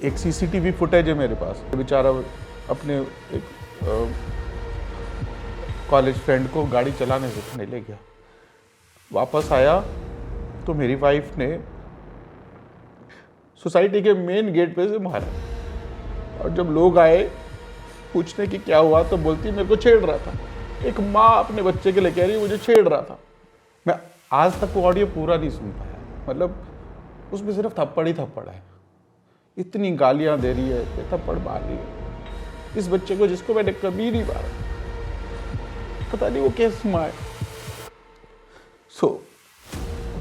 एक CCTV footage है मेरे पास। बेचारा अपने एक कॉलेज फ्रेंड को गाड़ी चलाने सिखाने ले गया, वापस आया तो मेरी वाइफ ने सोसाइटी के मेन गेट पे से मारा। और जब लोग आए पूछने की क्या हुआ तो बोलती मेरे को छेड़ रहा था। एक माँ अपने बच्चे के लिए कह रही मुझे छेड़ रहा था। मैं आज तक वो ऑडियो पूरा नहीं सुन पाया, मतलब उसमें सिर्फ थप्पड़ ही थप्पड़ है। इतनी गालियां दे रही है, इतने थप्पड़ मार रही है इस बच्चे को जिसको मैंने कभी नहीं मारा। पता नहीं वो कैसे मारे।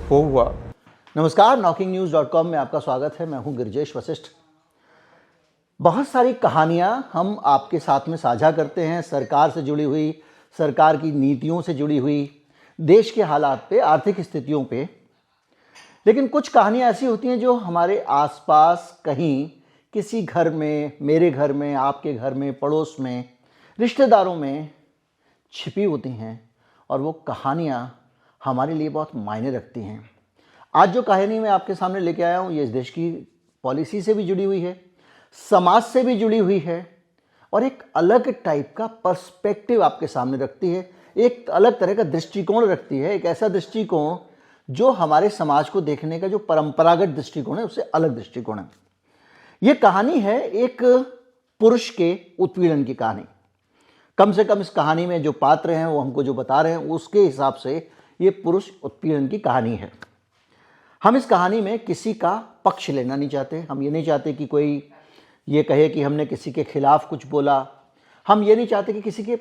वो हुआ। नमस्कार, knockingnews.com में आपका स्वागत है। मैं हूं गिरजेश वशिष्ठ। बहुत सारी कहानियां हम आपके साथ में साझा करते हैं, सरकार से जुड़ी हुई, सरकार की नीतियों से जुड़ी हुई, देश के हालात पे, आर्थिक स्थितियों पे। लेकिन कुछ कहानियां ऐसी होती हैं जो हमारे आसपास कहीं किसी घर में, मेरे घर में, आपके घर में, पड़ोस में, रिश्तेदारों में छिपी होती हैं और वो कहानियां हमारे लिए बहुत मायने रखती हैं। आज जो कहानी मैं आपके सामने लेके आया हूँ, ये इस देश की पॉलिसी से भी जुड़ी हुई है, समाज से भी जुड़ी हुई है और एक अलग टाइप का पर्सपेक्टिव आपके सामने रखती है, एक अलग तरह का दृष्टिकोण रखती है। एक ऐसा दृष्टिकोण जो हमारे समाज को देखने का जो परंपरागत दृष्टिकोण है उससे अलग दृष्टिकोण है। ये कहानी है एक पुरुष के उत्पीड़न की कहानी। कम से कम इस कहानी में जो पात्र हैं वो हमको जो बता रहे हैं उसके हिसाब से ये पुरुष उत्पीड़न की कहानी है। हम इस कहानी में किसी का पक्ष लेना नहीं चाहते। हम ये नहीं चाहते कि कोई ये कहे कि हमने किसी के खिलाफ कुछ बोला, हम ये नहीं चाहते कि किसी के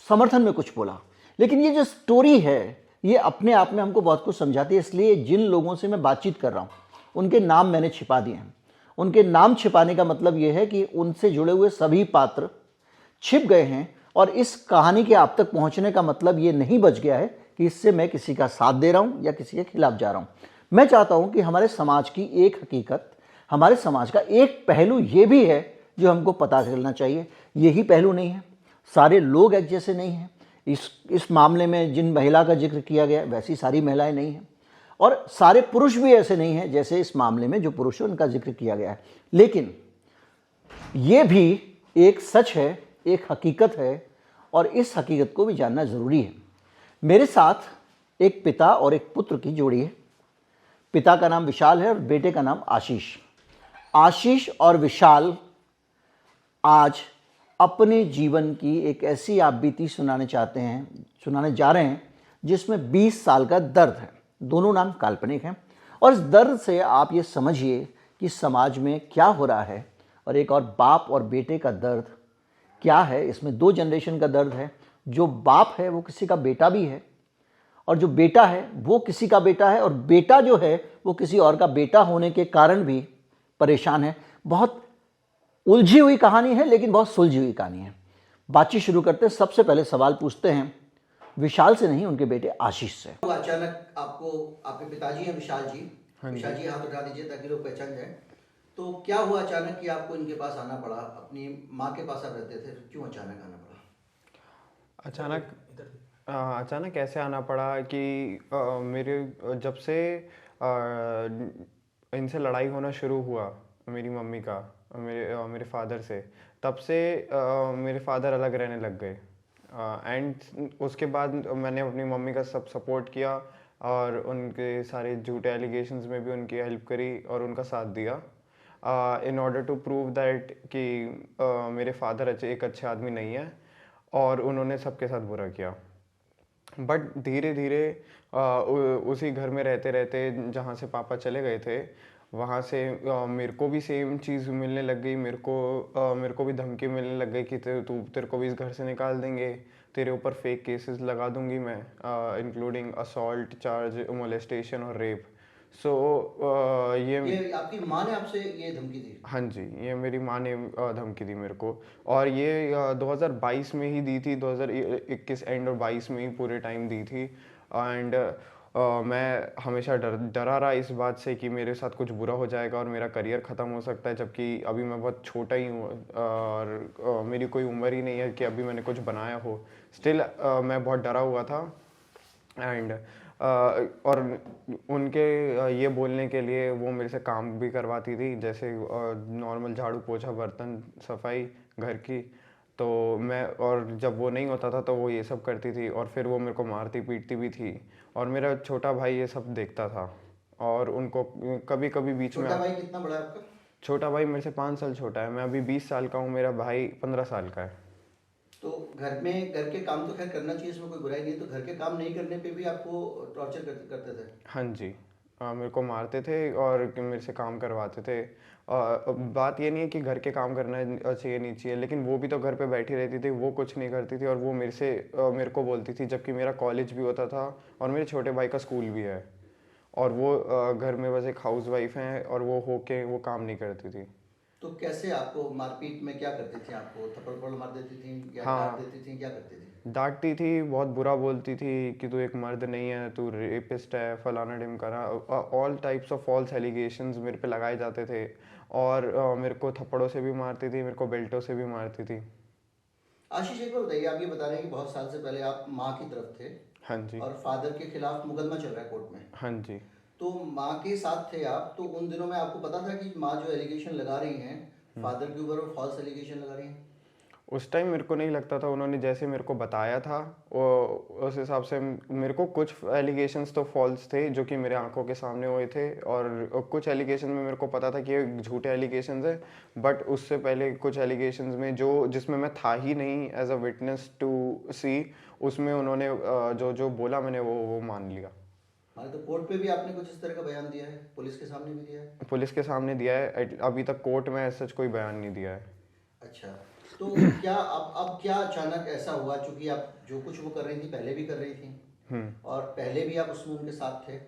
समर्थन में कुछ बोला। लेकिन ये जो स्टोरी है ये अपने आप में हमको बहुत कुछ समझाती है। इसलिए जिन लोगों से मैं बातचीत कर रहा हूँ उनके नाम मैंने छिपा दिए हैं। उनके नाम छिपाने का मतलब ये है कि उनसे जुड़े हुए सभी पात्र छिप गए हैं और इस कहानी के आप तक पहुँचने का मतलब ये नहीं बच गया है कि इससे मैं किसी का साथ दे रहा हूँ या किसी के खिलाफ जा रहा हूँ। मैं चाहता हूं कि हमारे समाज की एक हकीकत, हमारे समाज का एक पहलू ये भी है जो हमको पता चलना चाहिए। यही पहलू नहीं है, सारे लोग एक जैसे नहीं हैं। इस मामले में जिन महिला का जिक्र किया गया वैसी सारी महिलाएं नहीं हैं और सारे पुरुष भी ऐसे नहीं हैं जैसे इस मामले में जो पुरुष है उनका जिक्र किया गया है। लेकिन ये भी एक सच है, एक हकीकत है और इस हकीकत को भी जानना ज़रूरी है। मेरे साथ एक पिता और एक पुत्र की जोड़ी है। पिता का नाम विशाल है और बेटे का नाम आशीष। आशीष और विशाल आज अपने जीवन की एक ऐसी आप बीती सुनाने जा रहे हैं जिसमें 20 साल का दर्द है। दोनों नाम काल्पनिक हैं और इस दर्द से आप ये समझिए कि समाज में क्या हो रहा है और एक और बाप और बेटे का दर्द क्या है। इसमें 2 जनरेशन का दर्द है। जो बाप है वो किसी का बेटा भी है और जो बेटा है वो किसी का बेटा है और बेटा जो है वो किसी और का बेटा होने के कारण भी परेशान है। बहुत उलझी हुई कहानी है लेकिन बहुत सुलझी हुई कहानी है। बातचीत शुरू करते हैं। सबसे पहले सवाल पूछते हैं विशाल से नहीं, उनके बेटे आशीष से। अचानक आपको, आपके पिताजी हैं विशाल जी, विशाल जी हाथ उठा दीजिए ताकि लोग पहचान जाए। तो क्या हुआ अचानक कि आपको इनके पास आना पड़ा? अपनी माँ के पास आप रहते थे, क्यों अचानक आना पड़ा? अचानक ऐसे आना पड़ा कि मेरे जब से इनसे लड़ाई होना शुरू हुआ मेरी मम्मी का मेरे फादर से, तब से मेरे फादर अलग रहने लग गए। एंड उसके बाद मैंने अपनी मम्मी का सब सपोर्ट किया और उनके सारे झूठे एलिगेशंस में भी उनकी हेल्प करी और उनका साथ दिया in order to prove that कि मेरे फादर एक अच्छे आदमी नहीं है और उन्होंने सबके साथ बुरा किया। बट धीरे धीरे उसी घर में रहते रहते जहाँ से पापा चले गए थे वहाँ से मेरे को भी सेम चीज़ मिलने लग गई। मेरे को भी धमकी मिलने लग गई कि तेरे को भी इस घर से निकाल देंगे, तेरे ऊपर फेक केसेस लगा दूंगी मैं, इंक्लूडिंग असॉल्ट चार्ज, मोलेस्टेशन और रेप। सो ये आपकी माँ ने आपसे ये धमकी दी? हाँ जी, ये मेरी माँ ने धमकी दी मेरे को और ये 2022 में ही दी थी। 2021 एंड और 22 में ही पूरे टाइम दी थी। एंड मैं हमेशा डरा रहा इस बात से कि मेरे साथ कुछ बुरा हो जाएगा और मेरा करियर ख़त्म हो सकता है, जबकि अभी मैं बहुत छोटा ही हूँ और मेरी कोई उम्र ही नहीं है कि अभी मैंने कुछ बनाया हो। स्टिल मैं बहुत डरा हुआ था। एंड और उनके ये बोलने के लिए वो मेरे से काम भी करवाती थी, जैसे नॉर्मल झाड़ू पोछा बर्तन सफाई घर की। तो मैं, और जब वो नहीं होता था तो वो ये सब करती थी, और फिर वो मेरे को मारती पीटती भी थी। और मेरा छोटा भाई ये सब देखता था, और उनको कभी कभी बीच में छोटा भाई कितना बड़ा है आपका? छोटा भाई मेरे से 5 साल छोटा है। मैं अभी 20 साल का हूँ, मेरा भाई 15 साल का है। तो घर में घर के काम तो खैर करना चाहिए, इसमें कोई बुराई नहीं है, तो घर के काम नहीं करने पे भी आपको टॉर्चर करते थे? हाँ जी, मेरे को मारते थे और मेरे से काम करवाते थे। बात ये नहीं है कि घर के काम करना चाहिए नहीं चाहिए, लेकिन वो भी तो घर पे बैठी रहती थी, वो कुछ नहीं करती थी, और वो मेरे को बोलती थी, जबकि मेरा कॉलेज भी होता था और मेरे छोटे भाई का स्कूल भी है, और वो घर में बस एक हाउस वाइफ हैं, और वो होके वो काम नहीं करती थी। तो कैसे आपको मारपीट में क्या करती थी? आपको थप्पड़ मार देती थी या हाँ। डांट देती थी, क्या करती थी? डांटती थी, बहुत बुरा बोलती थी कि तू एक मर्द नहीं है, तू रेपिस्ट है, फलाना ढिमकाना, all types of false allegations मेरे पे लगाए जाते थे। और मेरे को थप्पड़ों से भी मारती थी, मेरे को बेल्टों से भी मारती थी। आशीष, एक बार बताइए, आप ये बता रहे हैं कि बहुत साल से पहले आप माँ की तरफ थे हाँ जी। और फादर के खिलाफ मुकदमा चल रहा है कोर्ट में, हाँ जी। तो माँ के साथ थे आप, तो उन दिनों में आपको पता था कि माँ जो एलिगेशन लगा रही हैं फादर के ऊपर, वो फॉल्स एलिगेशन लगा रही हैं? उस टाइम मेरे को नहीं लगता था, उन्होंने जैसे मेरे को बताया था उस हिसाब से मेरे को कुछ एलिगेशंस तो फॉल्स थे जो कि मेरे आंखों के सामने हुए थे, और कुछ एलिगेशन में मेरे को पता था कि ये झूठे एलिगेशंस है। बट उससे पहले कुछ एलिगेशंस में जिसमें मैं था ही नहीं एज अ विटनेस टू सी, उसमें उन्होंने जो जो बोला मैंने वो मान लिया। माने तो कोर्ट पे भी आपने कुछ इस तरह का बयान दिया है, पुलिस के सामने भी दिया है? पुलिस के सामने दिया है, अभी तक कोर्ट में सच कोई बयान नहीं दिया है। अच्छा, तो क्या अब क्या अचानक ऐसा हुआ, चूंकि आप जो कुछ वो कर रही थी पहले भी कर रही थी और पहले भी आप उसमें उनके साथ थे,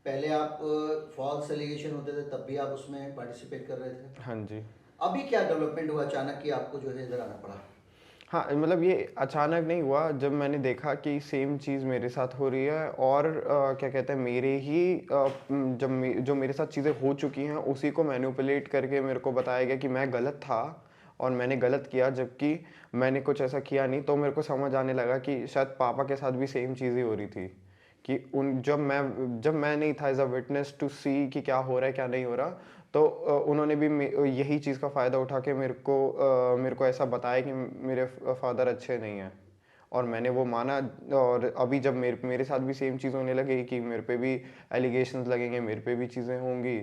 पहले आप फॉल्स एलिगेशन होते थे तब भी आप उसमें पार्टिसिपेट कर रहे थे, हाँ जी। अभी क्या डेवलपमेंट हुआ अचानक कि आपको जो है इधर आना पड़ा? हाँ, मतलब ये अचानक नहीं हुआ, जब मैंने देखा कि सेम चीज़ मेरे साथ हो रही है, और क्या कहते हैं, मेरे ही जो मेरे साथ चीज़ें हो चुकी हैं उसी को मैनिपुलेट करके मेरे को बताया गया कि मैं गलत था और मैंने गलत किया, जबकि मैंने कुछ ऐसा किया नहीं। तो मेरे को समझ आने लगा कि शायद पापा के साथ भी सेम चीज़ें हो रही थी, कि जब मैं नहीं था एज अ विटनेस टू सी कि क्या हो रहा है क्या नहीं हो रहा, तो उन्होंने भी यही चीज़ का फ़ायदा उठा के मेरे को ऐसा बताया कि मेरे फादर अच्छे नहीं हैं, और मैंने वो माना। और अभी जब मेरे साथ भी सेम चीज़ होने लगी कि मेरे पे भी एलिगेशंस लगेंगे, मेरे पे भी चीज़ें होंगी,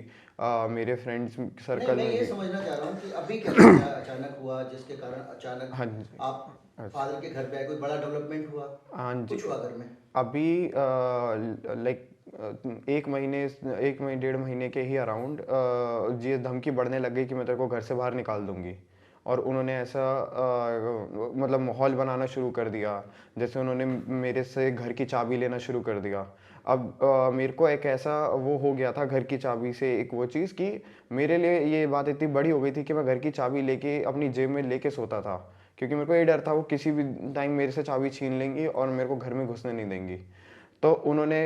मेरे फ्रेंड्स नहीं, सर्कल मैं में ये भी। समझना चाह रहा हूँ कि अभी क्या अचानक हुआ जिसके कारण अचानक हाँ जी। आप फादर के घर पे आए? कोई बड़ा डेवलपमेंट हुआ? हाँ जी। कुछ हुआ घर में? अभी लाइक 1 महीने 1 महीने 1.5 महीने के ही अराउंड ये धमकी बढ़ने लग गई कि मैं तेरे को घर से बाहर निकाल दूंगी। और उन्होंने ऐसा मतलब माहौल बनाना शुरू कर दिया, जैसे उन्होंने मेरे से घर की चाबी लेना शुरू कर दिया। अब मेरे को एक ऐसा वो हो गया था घर की चाबी से, एक वो चीज़ कि मेरे लिए ये बात इतनी बड़ी हो गई थी कि मैं घर की चाबी लेके अपनी जेब में लेके सोता था, क्योंकि मेरे को ये डर था वो किसी भी टाइम मेरे से चाबी छीन लेंगी और मेरे को घर में घुसने नहीं देंगी। तो उन्होंने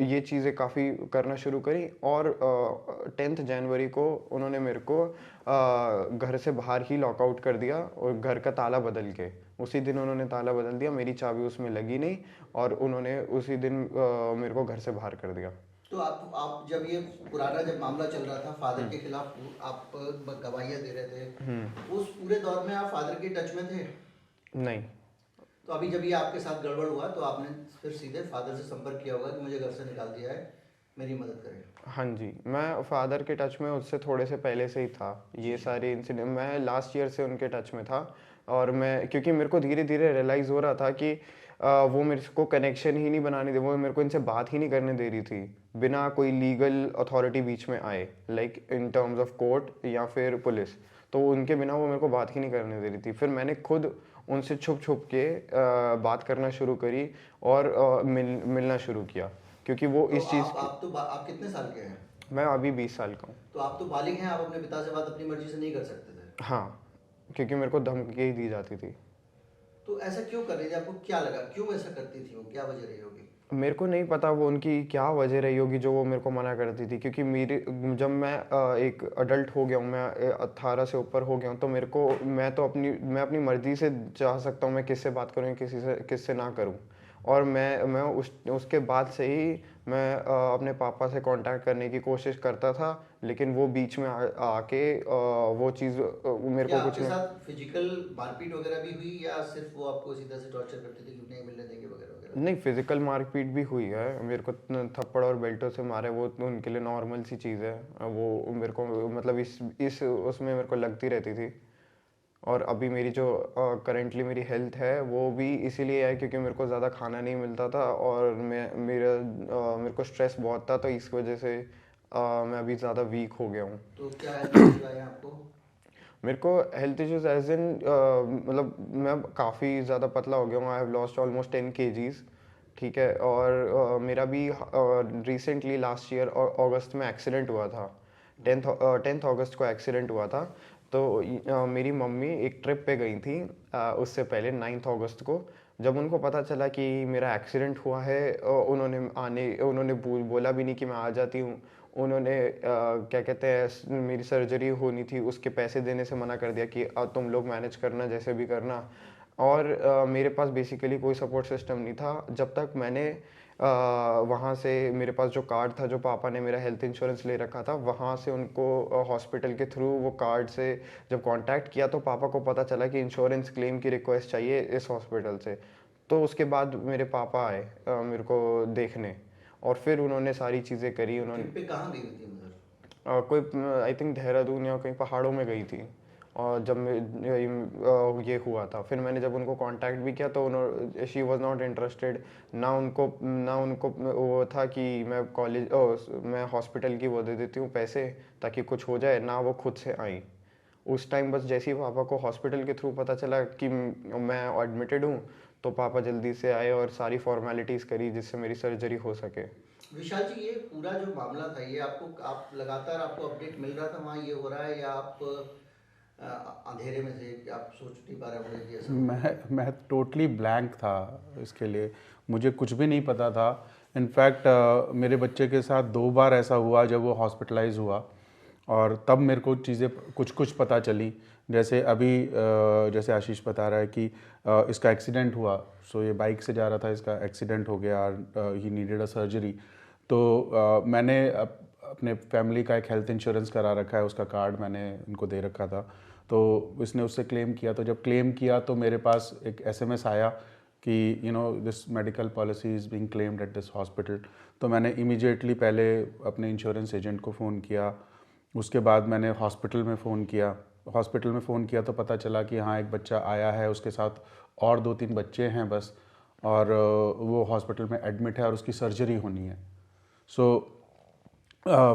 ये चीज़ें काफ़ी करना शुरू करी, और 10 जनवरी को उन्होंने मेरे को घर से बाहर ही लॉकआउट कर दिया, और घर का ताला बदल के उसी दिन उन्होंने ताला बदल दिया, मेरी चाबी उसमें लगी नहीं, और उन्होंने उसी दिन मेरे को घर से बाहर कर दिया। तो आप जब ये पुराना जब मामला चल रहा था फादर के खिलाफ, आप गवाहियाँ दे रहे थे, उस पूरे दौर में आप फादर के टच में थे? नहीं। तो अभी जब ये आपके साथ गड़बड़ हुआ तो आपने फिर सीधे फादर से संपर्क किया होगा कि मुझे घर से निकाल दिया है, मेरी मदद करें? हाँ जी, मैं फादर के टच में उससे थोड़े से पहले से ही था। ये सारे इंसिडेंट मैं लास्ट ईयर से उनके टच में था, और मैं क्योंकि मेरे को धीरे धीरे रियलाइज़ हो रहा था कि वो मेरे को कनेक्शन ही नहीं बनाने दे, वो मेरे को इनसे बात ही नहीं करने दे रही थी बिना कोई लीगल अथॉरिटी बीच में आए, like in terms of court या फिर पुलिस। तो उनके बिना वो मेरे को बात ही नहीं करने दे रही थी। फिर मैंने खुद उनसे छुप छुप के बात करना शुरू करी, और मिलना शुरू किया, क्योंकि वो तो इस चीज़ आप कितने साल के हैं? मैं अभी 20 साल का हूँ। तो आप तो बालिग हैं, आप अपने पिता से बात अपनी मर्जी से नहीं कर सकते थे? हाँ, क्योंकि मेरे को धमकी ही दी जाती थी। तो ऐसा क्यों कर रही थी? आपको क्या लगा क्यों ऐसा करती थी वो, क्या वजह रही होगी? मेरे को नहीं पता वो उनकी क्या वजह रही होगी जो वो मेरे को मना करती थी, क्योंकि जब मैं एक अडल्ट हो गया हूँ, मैं 18 से ऊपर हो गया हूँ, तो मेरे को मैं अपनी मर्जी से चाह सकता हूँ मैं किससे बात करूँ, किससे ना करूँ। और मैं उसके बाद से ही मैं अपने पापा से कांटेक्ट करने की कोशिश करता था, लेकिन वो बीच में आके वो चीज़ मेरे को कुछ आपके नहीं। साथ फिजिकल मारपीट वगैरह भी हुई या सिर्फ वो आपको सीधा से टॉर्चर करते थे कि नहीं मिलने देंगे वगैरह वगैरह? नहीं, फिजिकल मारपीट भी हुई है, मेरे को थप्पड़ और बेल्टों से मारे, वो तो उनके लिए नॉर्मल सी चीज़ है, वो मेरे को मतलब इस उसमें मेरे को लगती रहती थी। और अभी मेरी जो करेंटली मेरी हेल्थ है वो भी इसीलिए है क्योंकि मेरे को ज़्यादा खाना नहीं मिलता था और मेरे को स्ट्रेस बहुत था, तो इस वजह से मैं अभी ज़्यादा वीक हो गया हूँ। तो क्या हेल्थ इश्यूज आए हैं आपको? मेरे को हेल्थ इश्यूज एज इन मतलब मैं काफ़ी ज़्यादा पतला हो गया हूँ, I have lost almost 10 kgs, ठीक है। और मेरा भी रिसेंटली लास्ट ईयर अगस्त में एक्सीडेंट हुआ था, 10th अगस्त को एक्सीडेंट हुआ था। तो मेरी मम्मी एक ट्रिप पे गई थी उससे पहले 9th अगस्त को। जब उनको पता चला कि मेरा एक्सीडेंट हुआ है, उन्होंने बोला भी नहीं कि मैं आ जाती हूँ। उन्होंने क्या कहते हैं, मेरी सर्जरी होनी थी, उसके पैसे देने से मना कर दिया कि तुम लोग मैनेज करना जैसे भी करना। और मेरे पास बेसिकली कोई सपोर्ट सिस्टम नहीं था जब तक मैंने वहाँ से, मेरे पास जो कार्ड था जो पापा ने मेरा हेल्थ इंश्योरेंस ले रखा था, वहाँ से उनको हॉस्पिटल के थ्रू वो कार्ड से जब कांटेक्ट किया तो पापा को पता चला कि इंश्योरेंस क्लेम की रिक्वेस्ट चाहिए इस हॉस्पिटल से। तो उसके बाद मेरे पापा आए मेरे को देखने, और फिर उन्होंने सारी चीज़ें करी। उन्होंने ट्रिप पे कहाँ गई थी मदर? कोई आई थिंक देहरादून या कहीं पहाड़ों में गई थी। और जब ये हुआ था, फिर मैंने जब उनको कांटेक्ट भी किया तो उन्होंने, शी वाज नॉट इंटरेस्टेड, ना उनको वो था कि मैं हॉस्पिटल की वो दे देती हूँ पैसे ताकि कुछ हो जाए, ना वो खुद से आई। उस टाइम बस जैसे ही पापा को हॉस्पिटल के थ्रू पता चला कि मैं एडमिटेड हूँ, तो पापा जल्दी से आए और सारी फॉर्मेलिटीज़ करी जिससे मेरी सर्जरी हो सके। विशाल जी, ये पूरा जो मामला था ये आप लगातार आपको अपडेट मिल रहा था वहाँ ये हो रहा है, या आप अंधेरे में थे कि आप सोच नहीं पा रहे होंगे कि ऐसा? मैं टोटली ब्लैंक था इसके लिए, मुझे कुछ भी नहीं पता था। इनफैक्ट मेरे बच्चे के साथ 2 बार ऐसा हुआ जब वो हॉस्पिटलाइज हुआ, और तब मेरे को चीज़ें कुछ पता चली। जैसे अभी जैसे आशीष बता रहा है कि इसका एक्सीडेंट हुआ, सो ये बाइक से जा रहा था, इसका एक्सीडेंट हो गया, ही नीडेड अ सर्जरी। तो मैंने अपने फैमिली का एक हेल्थ इंश्योरेंस करा रखा है, उसका कार्ड मैंने उनको दे रखा था, तो इसने उससे क्लेम किया। तो जब क्लेम किया तो मेरे पास एक SMS आया कि this medical policy is being claimed at this hospital. तो मैंने इमीडिएटली पहले अपने इंश्योरेंस एजेंट को फ़ोन किया, उसके बाद मैंने हॉस्पिटल में फ़ोन किया तो पता चला कि हाँ, एक बच्चा आया है, उसके साथ और 2-3 बच्चे हैं बस, और वो हॉस्पिटल में एडमिट है और उसकी सर्जरी होनी है।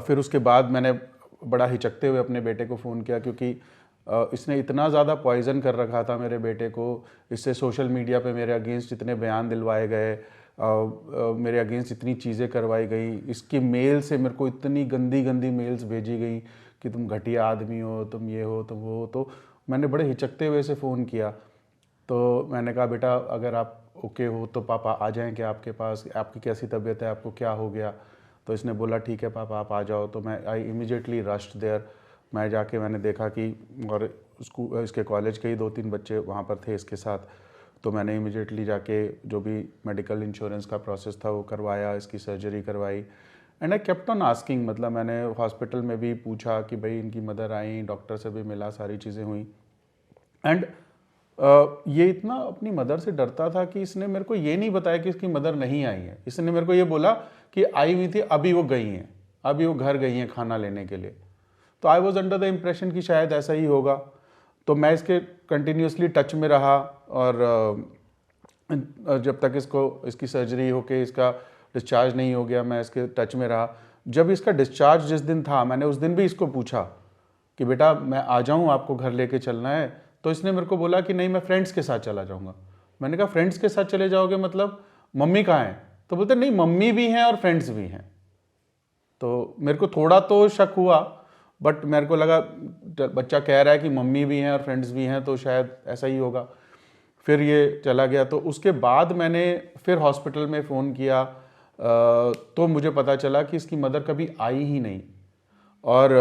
फिर उसके बाद मैंने बड़ा हिचकते हुए अपने बेटे को फ़ोन किया, क्योंकि इसने इतना ज़्यादा पॉइज़न कर रखा था मेरे बेटे को। इससे सोशल मीडिया पे मेरे अगेंस्ट इतने बयान दिलवाए गए, मेरे अगेंस्ट इतनी चीज़ें करवाई गई, इसकी मेल से मेरे को इतनी गंदी गंदी मेल्स भेजी गई कि तुम घटिया आदमी हो, तुम ये हो, तुम वो हो। तो मैंने बड़े हिचकते हुए से फ़ोन किया, तो मैंने कहा बेटा अगर आप ओके हो तो पापा आ जाएं क्या आपके पास, आपकी कैसी तबीयत है, आपको क्या हो गया? तो इसने बोला ठीक है पापा आप आ जाओ। तो मैं आई इमीडिएटली रश्ड देयर। मैं जाके मैंने देखा कि, और इसके कॉलेज के ही 2-3 बच्चे वहाँ पर थे इसके साथ। तो मैंने इमीडिएटली जाके जो भी मेडिकल इंश्योरेंस का प्रोसेस था वो करवाया, इसकी सर्जरी करवाई। And I kept on asking, मतलब मैंने हॉस्पिटल में भी पूछा कि भाई इनकी मदर आई, डॉक्टर से भी मिला, सारी चीज़ें हुई। एंड ये इतना अपनी मदर से डरता था कि इसने मेरे को ये नहीं बताया कि इसकी मदर नहीं आई है। इसने मेरे को ये बोला कि आई हुई थी, अभी वो गई हैं, अभी वो घर गई हैं खाना लेने के लिए। तो I was under the impression कि शायद ऐसा ही होगा। तो मैं इसके कंटिन्यूसली टच में रहा, और जब तक इसकी सर्जरी होके इसका डिस्चार्ज नहीं हो गया मैं इसके टच में रहा। जब इसका डिस्चार्ज जिस दिन था, मैंने उस दिन भी इसको पूछा कि बेटा मैं आ जाऊँ, आपको घर लेके चलना है? तो इसने मेरे को बोला कि नहीं मैं फ्रेंड्स के साथ चला जाऊँगा। मैंने कहा फ्रेंड्स के साथ चले जाओगे मतलब, मम्मी कहाँ है? तो बोलते नहीं मम्मी भी हैं और फ्रेंड्स भी हैं। तो मेरे को थोड़ा तो शक हुआ, बट मेरे को लगा बच्चा कह रहा है कि मम्मी भी हैं और फ्रेंड्स भी हैं तो शायद ऐसा ही होगा। फिर ये चला गया। तो उसके बाद मैंने फिर हॉस्पिटल में फ़ोन किया, तो मुझे पता चला कि इसकी मदर कभी आई ही नहीं। और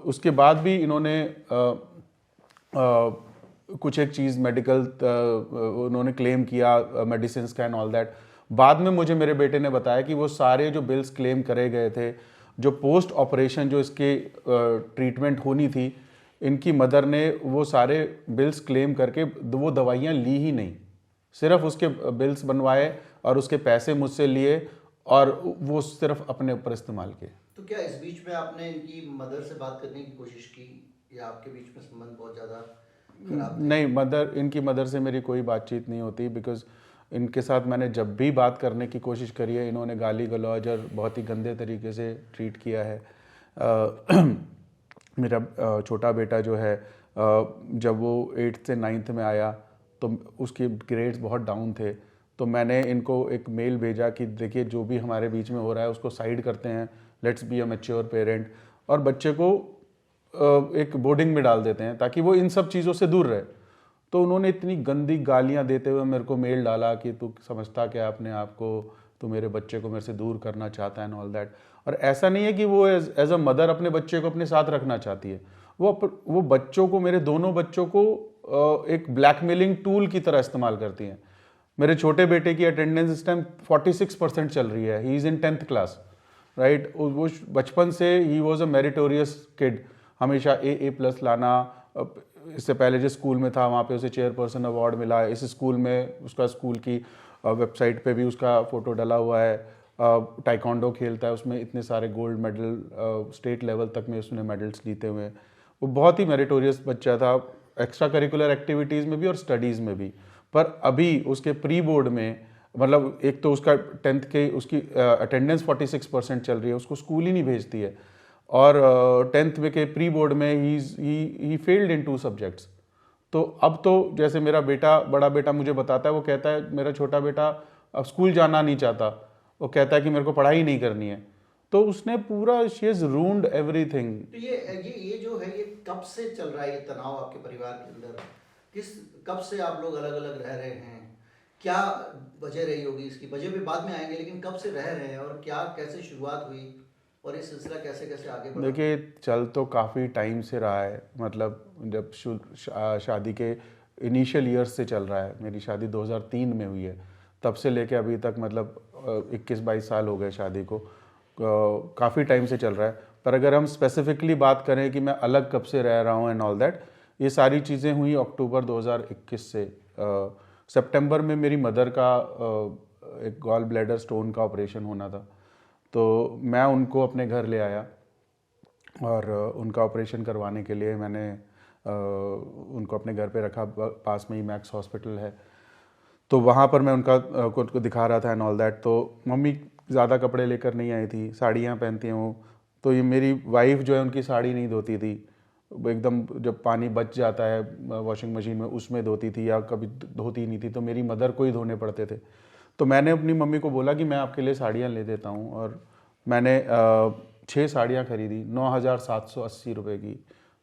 उसके बाद भी इन्होंने कुछ एक चीज़ मेडिकल उन्होंने क्लेम किया, मेडिसिन का एंड ऑल दैट, बाद में मुझे मेरे बेटे ने बताया कि वो सारे जो बिल्स क्लेम करे गए थे, जो पोस्ट ऑपरेशन जो इसके ट्रीटमेंट होनी थी, इनकी मदर ने वो सारे बिल्स क्लेम करके वो दवाइयाँ ली ही नहीं, सिर्फ उसके बिल्स बनवाए और उसके पैसे मुझसे लिए और वो सिर्फ अपने ऊपर इस्तेमाल किए। तो क्या इस बीच में आपने इनकी मदर से बात करने की कोशिश की या आपके बीच में संबंध बहुत ज़्यादा खराब थे? नहीं, इनकी मदर से मेरी कोई बातचीत नहीं होती, बिकॉज इनके साथ मैंने जब भी बात करने की कोशिश करी है, इन्होंने गाली गलौज और बहुत ही गंदे तरीके से ट्रीट किया है। मेरा छोटा बेटा जो है, जब वो 8th से 9th में आया तो उसके ग्रेड्स बहुत डाउन थे, तो मैंने इनको एक मेल भेजा कि देखिए जो भी हमारे बीच में हो रहा है उसको साइड करते हैं, let's be a mature parent, और बच्चे को एक बोर्डिंग में डाल देते हैं ताकि वो इन सब चीज़ों से दूर रहे। तो उन्होंने इतनी गंदी गालियां देते हुए मेरे को मेल डाला कि तू समझता क्या अपने आप को, तू मेरे बच्चे को मेरे से दूर करना चाहता है एंड ऑल दैट। और ऐसा नहीं है कि वो एज अ मदर अपने बच्चे को अपने साथ रखना चाहती है, वो बच्चों को, मेरे दोनों बच्चों को एक ब्लैकमेलिंग टूल की तरह इस्तेमाल करती हैं। मेरे छोटे बेटे की अटेंडेंस इस टाइम 46% चल रही है, he is in 10th class, right. वो बचपन से he was a meritorious kid, हमेशा A+ लाना। इससे पहले जिस स्कूल में था वहाँ पे उसे चेयरपर्सन अवार्ड मिला, इस स्कूल में उसका स्कूल की वेबसाइट पे भी उसका फ़ोटो डला हुआ है। टाइकोंडो खेलता है, उसमें इतने सारे गोल्ड मेडल, स्टेट लेवल तक में उसने मेडल्स जीते हुए। वो बहुत ही मेरिटोरियस बच्चा था, एक्स्ट्रा करिकुलर एक्टिविटीज़ में भी और स्टडीज़ में भी। पर अभी उसके प्री बोर्ड में, मतलब एक तो उसका 10th के उसकी अटेंडेंस 46% चल रही है, उसको स्कूल ही नहीं भेजती है, और 10th में के प्री बोर्ड में ही फेल्ड इन 2 सब्जेक्ट्स। तो अब तो जैसे मेरा बेटा, बड़ा बेटा मुझे बताता है, वो कहता है मेरा छोटा बेटा अब स्कूल जाना नहीं चाहता, वो कहता है कि मेरे को पढ़ाई नहीं करनी है। तो उसने पूरा, शी हैज रून्ड एवरीथिंग। तो ये जो है, ये कब से चल रहा है ये तनाव आपके परिवार के अंदर? कब से आप लोग अलग अलग रह रहे हैं? क्या वजह रही होगी इसकी? वजह पे बाद में आएंगे, लेकिन कब से रह रहे हैं और क्या, कैसे शुरुआत हुई और ये सिलसिला कैसे कैसे आगे बढ़ा? देखिए, चल तो काफ़ी टाइम से रहा है, मतलब जब शादी के इनिशियल ईयर्स से चल रहा है। मेरी शादी 2003 में हुई है, तब से लेके अभी तक मतलब 21-22 साल हो गए शादी को, काफ़ी टाइम से चल रहा है। पर अगर हम स्पेसिफिकली बात करें कि मैं अलग कब से रह रहा हूँ एंड ऑल दैट, ये सारी चीज़ें हुई अक्टूबर 2021 से। सितंबर में मेरी मदर का एक गॉल ब्लैडर स्टोन का ऑपरेशन होना था, तो मैं उनको अपने घर ले आया और उनका ऑपरेशन करवाने के लिए मैंने उनको अपने घर पे रखा। पास में ही मैक्स हॉस्पिटल है, तो वहाँ पर मैं उनको दिखा रहा था एंड ऑल दैट। तो मम्मी ज़्यादा कपड़े लेकर नहीं आई थी, साड़ियाँ पहनती हैं वो, तो ये मेरी वाइफ जो है उनकी साड़ी नहीं धोती थी, एकदम जब पानी बच जाता है वॉशिंग मशीन में उसमें धोती थी, या कभी धोती नहीं थी, तो मेरी मदर को ही धोने पड़ते थे। तो मैंने अपनी मम्मी को बोला कि मैं आपके लिए साड़ियाँ ले देता हूँ, और मैंने 6 साड़ियाँ खरीदी 9,780 रुपये की।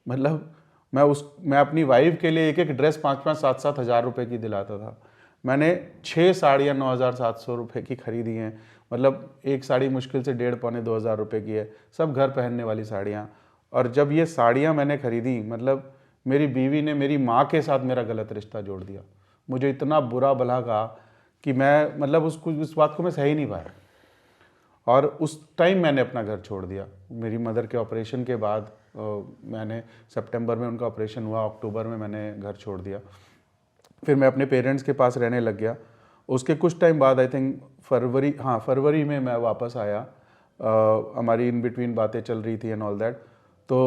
मतलब मैं अपनी वाइफ के लिए एक एक ड्रेस 5-5, 7-7 हज़ार रुपये की दिलाता था। मैंने 6 साड़ियाँ 9,700 रुपये की खरीदी हैं, मतलब एक साड़ी मुश्किल से 1,500-2 हज़ार रुपये की है, सब घर पहनने वाली साड़ियाँ। और जब ये साड़ियाँ मैंने खरीदी, मतलब मेरी बीवी ने मेरी माँ के साथ मेरा गलत रिश्ता जोड़ दिया। मुझे इतना बुरा भला कहा कि मैं, मतलब उस बात को मैं सह ही नहीं पाया, और उस टाइम मैंने अपना घर छोड़ दिया। मेरी मदर के ऑपरेशन के बाद मैंने, सितंबर में उनका ऑपरेशन हुआ, अक्टूबर में मैंने घर छोड़ दिया। फिर मैं अपने पेरेंट्स के पास रहने लग गया। उसके कुछ टाइम बाद, आई थिंक फरवरी में मैं वापस आया। हमारी इन बिटवीन बातें चल रही थी एंड ऑल दैट। तो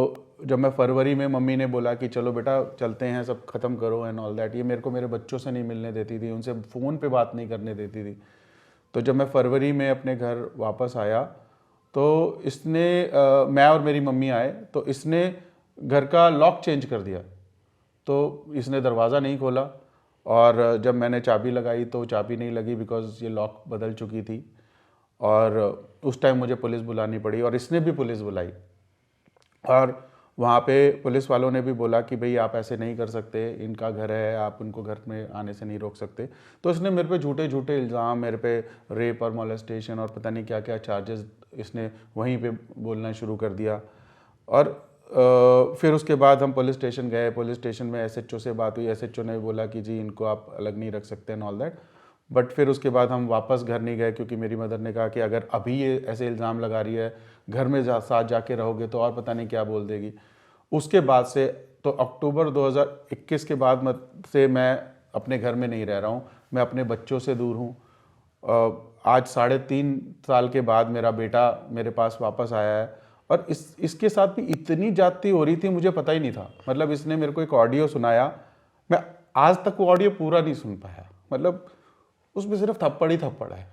जब मैं फरवरी में, मम्मी ने बोला कि चलो बेटा चलते हैं, सब ख़त्म करो एंड ऑल दैट। ये मेरे को मेरे बच्चों से नहीं मिलने देती थी, उनसे फ़ोन पे बात नहीं करने देती थी। तो जब मैं फरवरी में अपने घर वापस आया, तो इसने मैं और मेरी मम्मी आए, तो इसने घर का लॉक चेंज कर दिया। तो इसने दरवाज़ा नहीं खोला, और जब मैंने चाबी लगाई तो चाबी नहीं लगी, बिकॉज़ ये लॉक बदल चुकी थी। और उस टाइम मुझे पुलिस बुलानी पड़ी, और इसने भी पुलिस बुलाई। और वहाँ पे पुलिस वालों ने भी बोला कि भाई आप ऐसे नहीं कर सकते, इनका घर है, आप उनको घर में आने से नहीं रोक सकते। तो इसने मेरे पे झूठे झूठे इल्ज़ाम, मेरे पे रेप और मोलेस्टेशन और पता नहीं क्या क्या चार्जेस इसने वहीं पे बोलना शुरू कर दिया। और फिर उसके बाद हम पुलिस स्टेशन गए। पुलिस स्टेशन में SHO से बात हुई। SHO ने बोला कि जी इनको आप अलग नहीं रख सकते एंड ऑल दैट। बट फिर उसके बाद हम वापस घर नहीं गए क्योंकि मेरी मदर ने कहा कि अगर अभी ये ऐसे इल्ज़ाम लगा रही है, घर में साथ जाके रहोगे तो और पता नहीं क्या बोल देगी। उसके बाद से तो अक्टूबर 2021 के बाद से मैं अपने घर में नहीं रह रहा हूँ, मैं अपने बच्चों से दूर हूँ। आज 3.5 साल के बाद मेरा बेटा मेरे पास वापस आया है और इसके साथ भी इतनी जाती हो रही थी, मुझे पता ही नहीं था। मतलब इसने मेरे को एक ऑडियो सुनाया, मैं आज तक वो ऑडियो पूरा नहीं सुन पाया। मतलब उसमें सिर्फ थप्पड़ ही थप्पड़ है,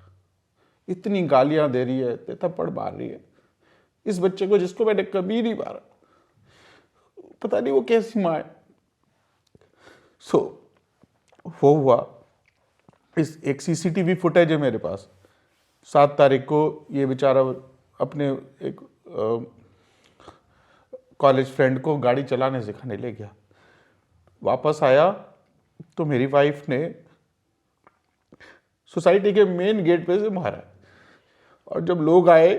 इतनी गालियां दे रही है, इतने थप्पड़ मार रही है इस बच्चे को जिसको मैंने कभी नहीं मारा। पता नहीं वो कैसी माँ है। वो हुआ, इस एक सीसीटीवी फुटेज है मेरे पास। 7 तारीख को ये बेचारा अपने एक कॉलेज फ्रेंड को गाड़ी चलाने सिखाने ले गया, वापस आया तो मेरी वाइफ ने सोसाइटी के मेन गेट पे से मारा। और जब लोग आए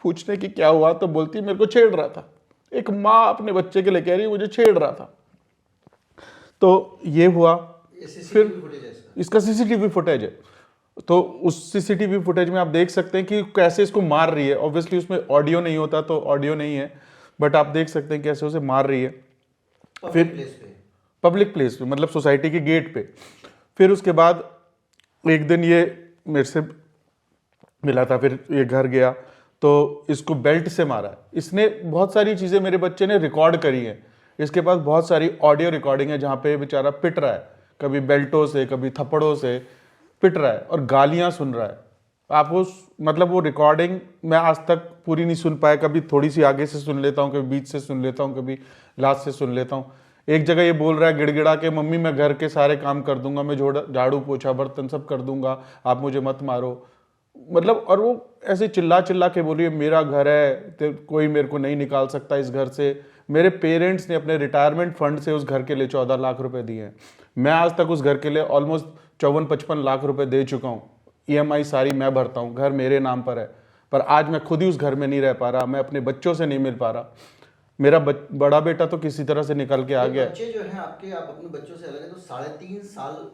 पूछने कि क्या हुआ तो बोलती मेरे को छेड़ रहा था। एक माँ अपने बच्चे के लिए कह रही मुझे छेड़ रहा था। तो ये हुआ। फिर इसका सीसीटीवी फुटेज है, तो उस सीसीटीवी फुटेज में आप देख सकते हैं कि कैसे इसको मार रही है। ऑब्वियसली उसमें ऑडियो नहीं होता तो ऑडियो नहीं है, बट आप देख सकते हैं कैसे उसे मार रही है। फिर पब्लिक प्लेस पे, मतलब सोसाइटी के गेट पे। फिर उसके बाद एक दिन ये मेरे से मिला था, फिर ये घर गया तो इसको बेल्ट से मारा है इसने। बहुत सारी चीज़ें मेरे बच्चे ने रिकॉर्ड करी हैं, इसके पास बहुत सारी ऑडियो रिकॉर्डिंग है जहाँ पे बेचारा पिट रहा है, कभी बेल्टों से कभी थप्पड़ों से पिट रहा है और गालियाँ सुन रहा है। आप उस मतलब वो रिकॉर्डिंग मैं आज तक पूरी नहीं सुन पाया, कभी थोड़ी सी आगे से सुन लेता हूँ, कभी बीच से सुन लेता हूँ, कभी लास्ट से सुन लेता हूँ। एक जगह ये बोल रहा है गिड़गिड़ा के, मम्मी मैं घर के सारे काम कर दूंगा, मैं झाड़ू पोछा बर्तन सब कर दूंगा, आप मुझे मत मारो। मतलब और वो ऐसे चिल्ला चिल्ला के बोली मेरा घर है तो कोई मेरे को नहीं निकाल सकता इस घर से। मेरे पेरेंट्स ने अपने रिटायरमेंट फंड से उस घर के लिए 14 लाख रुपए दिए हैं। मैं आज तक उस घर के लिए ऑलमोस्ट 54-55 लाख रुपए दे चुका हूँ। EMI सारी मैं भरता हूँ, घर मेरे नाम पर है, पर आज मैं खुद ही उस घर में नहीं रह पा रहा, मैं अपने बच्चों से नहीं मिल पा रहा। मेरा बड़ा बेटा तो किसी तरह से निकल के आ गया। बच्चे जो हैं आपके, आप अपने बच्चों से अलग हैं, तो 3.5 साल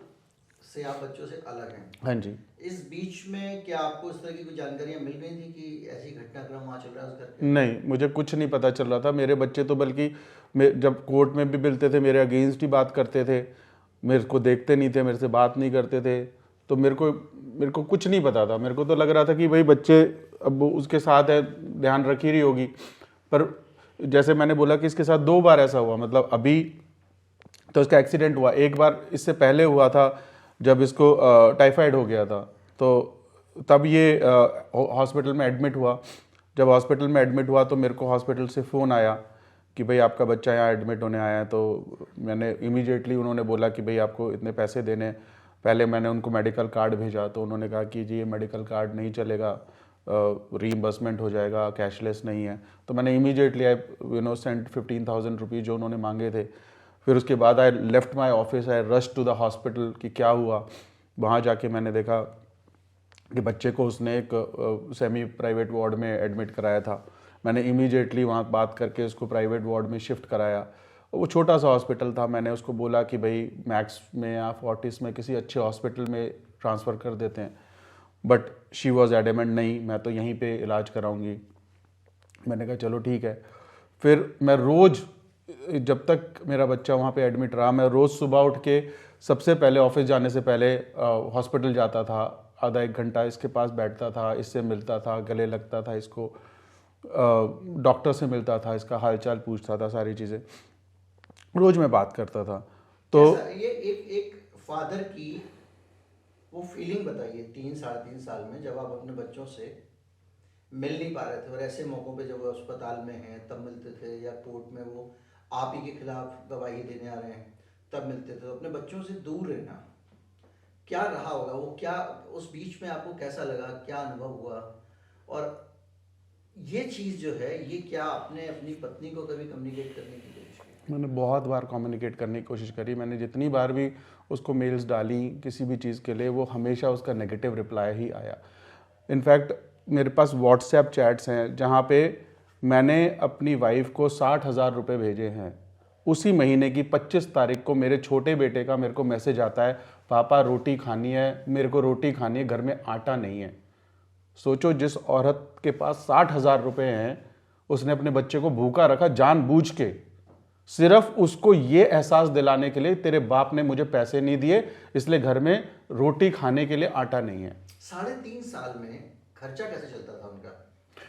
से आप बच्चों से अलग हैं। हाँ जी। इस बीच में क्या आपको इस तरह की कुछ जानकारियां मिल गई थी कि ऐसी घटनाक्रम वहाँ चल रहा है उस घर पे? नहीं, मुझे कुछ नहीं पता चल रहा था। मेरे बच्चे तो बल्कि जब कोर्ट में भी मिलते थे मेरे अगेंस्ट ही बात करते थे, मेरे को देखते नहीं थे, मेरे से बात नहीं करते थे। तो मेरे को कुछ नहीं पता था। मेरे को तो लग रहा था कि भाई बच्चे अब उसके साथ है, ध्यान रख ही रही होगी। पर जैसे मैंने बोला कि इसके साथ 2 बार ऐसा हुआ। मतलब अभी तो इसका एक्सीडेंट हुआ, एक बार इससे पहले हुआ था जब इसको टाइफाइड हो गया था, तो तब ये हॉस्पिटल में एडमिट हुआ। जब हॉस्पिटल में एडमिट हुआ तो मेरे को हॉस्पिटल से फ़ोन आया कि भाई आपका बच्चा यहाँ एडमिट होने आया है। तो मैंने इमीडिएटली, उन्होंने बोला कि भाई आपको इतने पैसे देने। पहले मैंने उनको मेडिकल कार्ड भेजा तो उन्होंने कहा कि जी ये मेडिकल कार्ड नहीं चलेगा, रीइंबर्समेंट हो जाएगा, कैशलेस नहीं है। तो मैंने इमीडिएटली सेंट 15,000 रुपीज़ जो उन्होंने मांगे थे। फिर उसके बाद I left my office, I rush to the hospital कि क्या हुआ। वहाँ जाके मैंने देखा कि बच्चे को उसने एक सेमी प्राइवेट वार्ड में एडमिट कराया था। मैंने इमीडिएटली वहाँ बात करके उसको प्राइवेट वार्ड में शिफ्ट कराया। वो छोटा सा हॉस्पिटल था। मैंने उसको बोला कि भाई मैक्स में या फोर्टिस में किसी अच्छे हॉस्पिटल में ट्रांसफ़र कर देते हैं, बट शी वॉज एडमेंट, नहीं मैं तो यहीं पे इलाज कराऊंगी। मैंने कहा चलो ठीक है। फिर मैं रोज़, जब तक मेरा बच्चा वहाँ पे एडमिट रहा, मैं रोज़ सुबह उठ के सबसे पहले ऑफिस जाने से पहले हॉस्पिटल जाता था, आधा 1 घंटा इसके पास बैठता था, इससे मिलता था, गले लगता था इसको, डॉक्टर से मिलता था, इसका हालचाल पूछता था, सारी चीज़ें रोज़ मैं बात करता था। तो ये एक फादर की वो फीलिंग बताइए 3-3.5 साल में, जब आप अपने बच्चों से मिल नहीं पा रहे थे और ऐसे मौक़ों पे जब वो अस्पताल में हैं तब मिलते थे, या कोर्ट में वो आप ही के खिलाफ गवाही देने आ रहे हैं तब मिलते थे। तो अपने बच्चों से दूर रहना क्या रहा होगा, वो क्या उस बीच में आपको कैसा लगा, क्या अनुभव हुआ? और ये चीज़ जो है ये क्या आपने अपनी पत्नी को कभी कम्युनिकेट करने की कोशिश की? मैंने बहुत बार कम्युनिकेट करने की कोशिश करी। मैंने जितनी बार भी उसको मेल्स डाली किसी भी चीज़ के लिए, वो हमेशा उसका नेगेटिव रिप्लाई ही आया। इनफैक्ट मेरे पास व्हाट्सएप चैट्स हैं जहाँ पे मैंने अपनी वाइफ को 60,000 रुपये भेजे हैं उसी महीने की 25 तारीख को मेरे छोटे बेटे का मेरे को मैसेज आता है, पापा रोटी खानी है, मेरे को रोटी खानी है, घर में आटा नहीं है। सोचो, जिस औरत के पास 60,000 रुपए हैं, उसने अपने बच्चे को भूखा रखा जानबूझ के, सिर्फ उसको ये एहसास दिलाने के लिए तेरे बाप ने मुझे पैसे नहीं दिए, इसलिए घर में रोटी खाने के लिए आटा नहीं है। 3.5 साल में खर्चा कैसे चलता था उनका?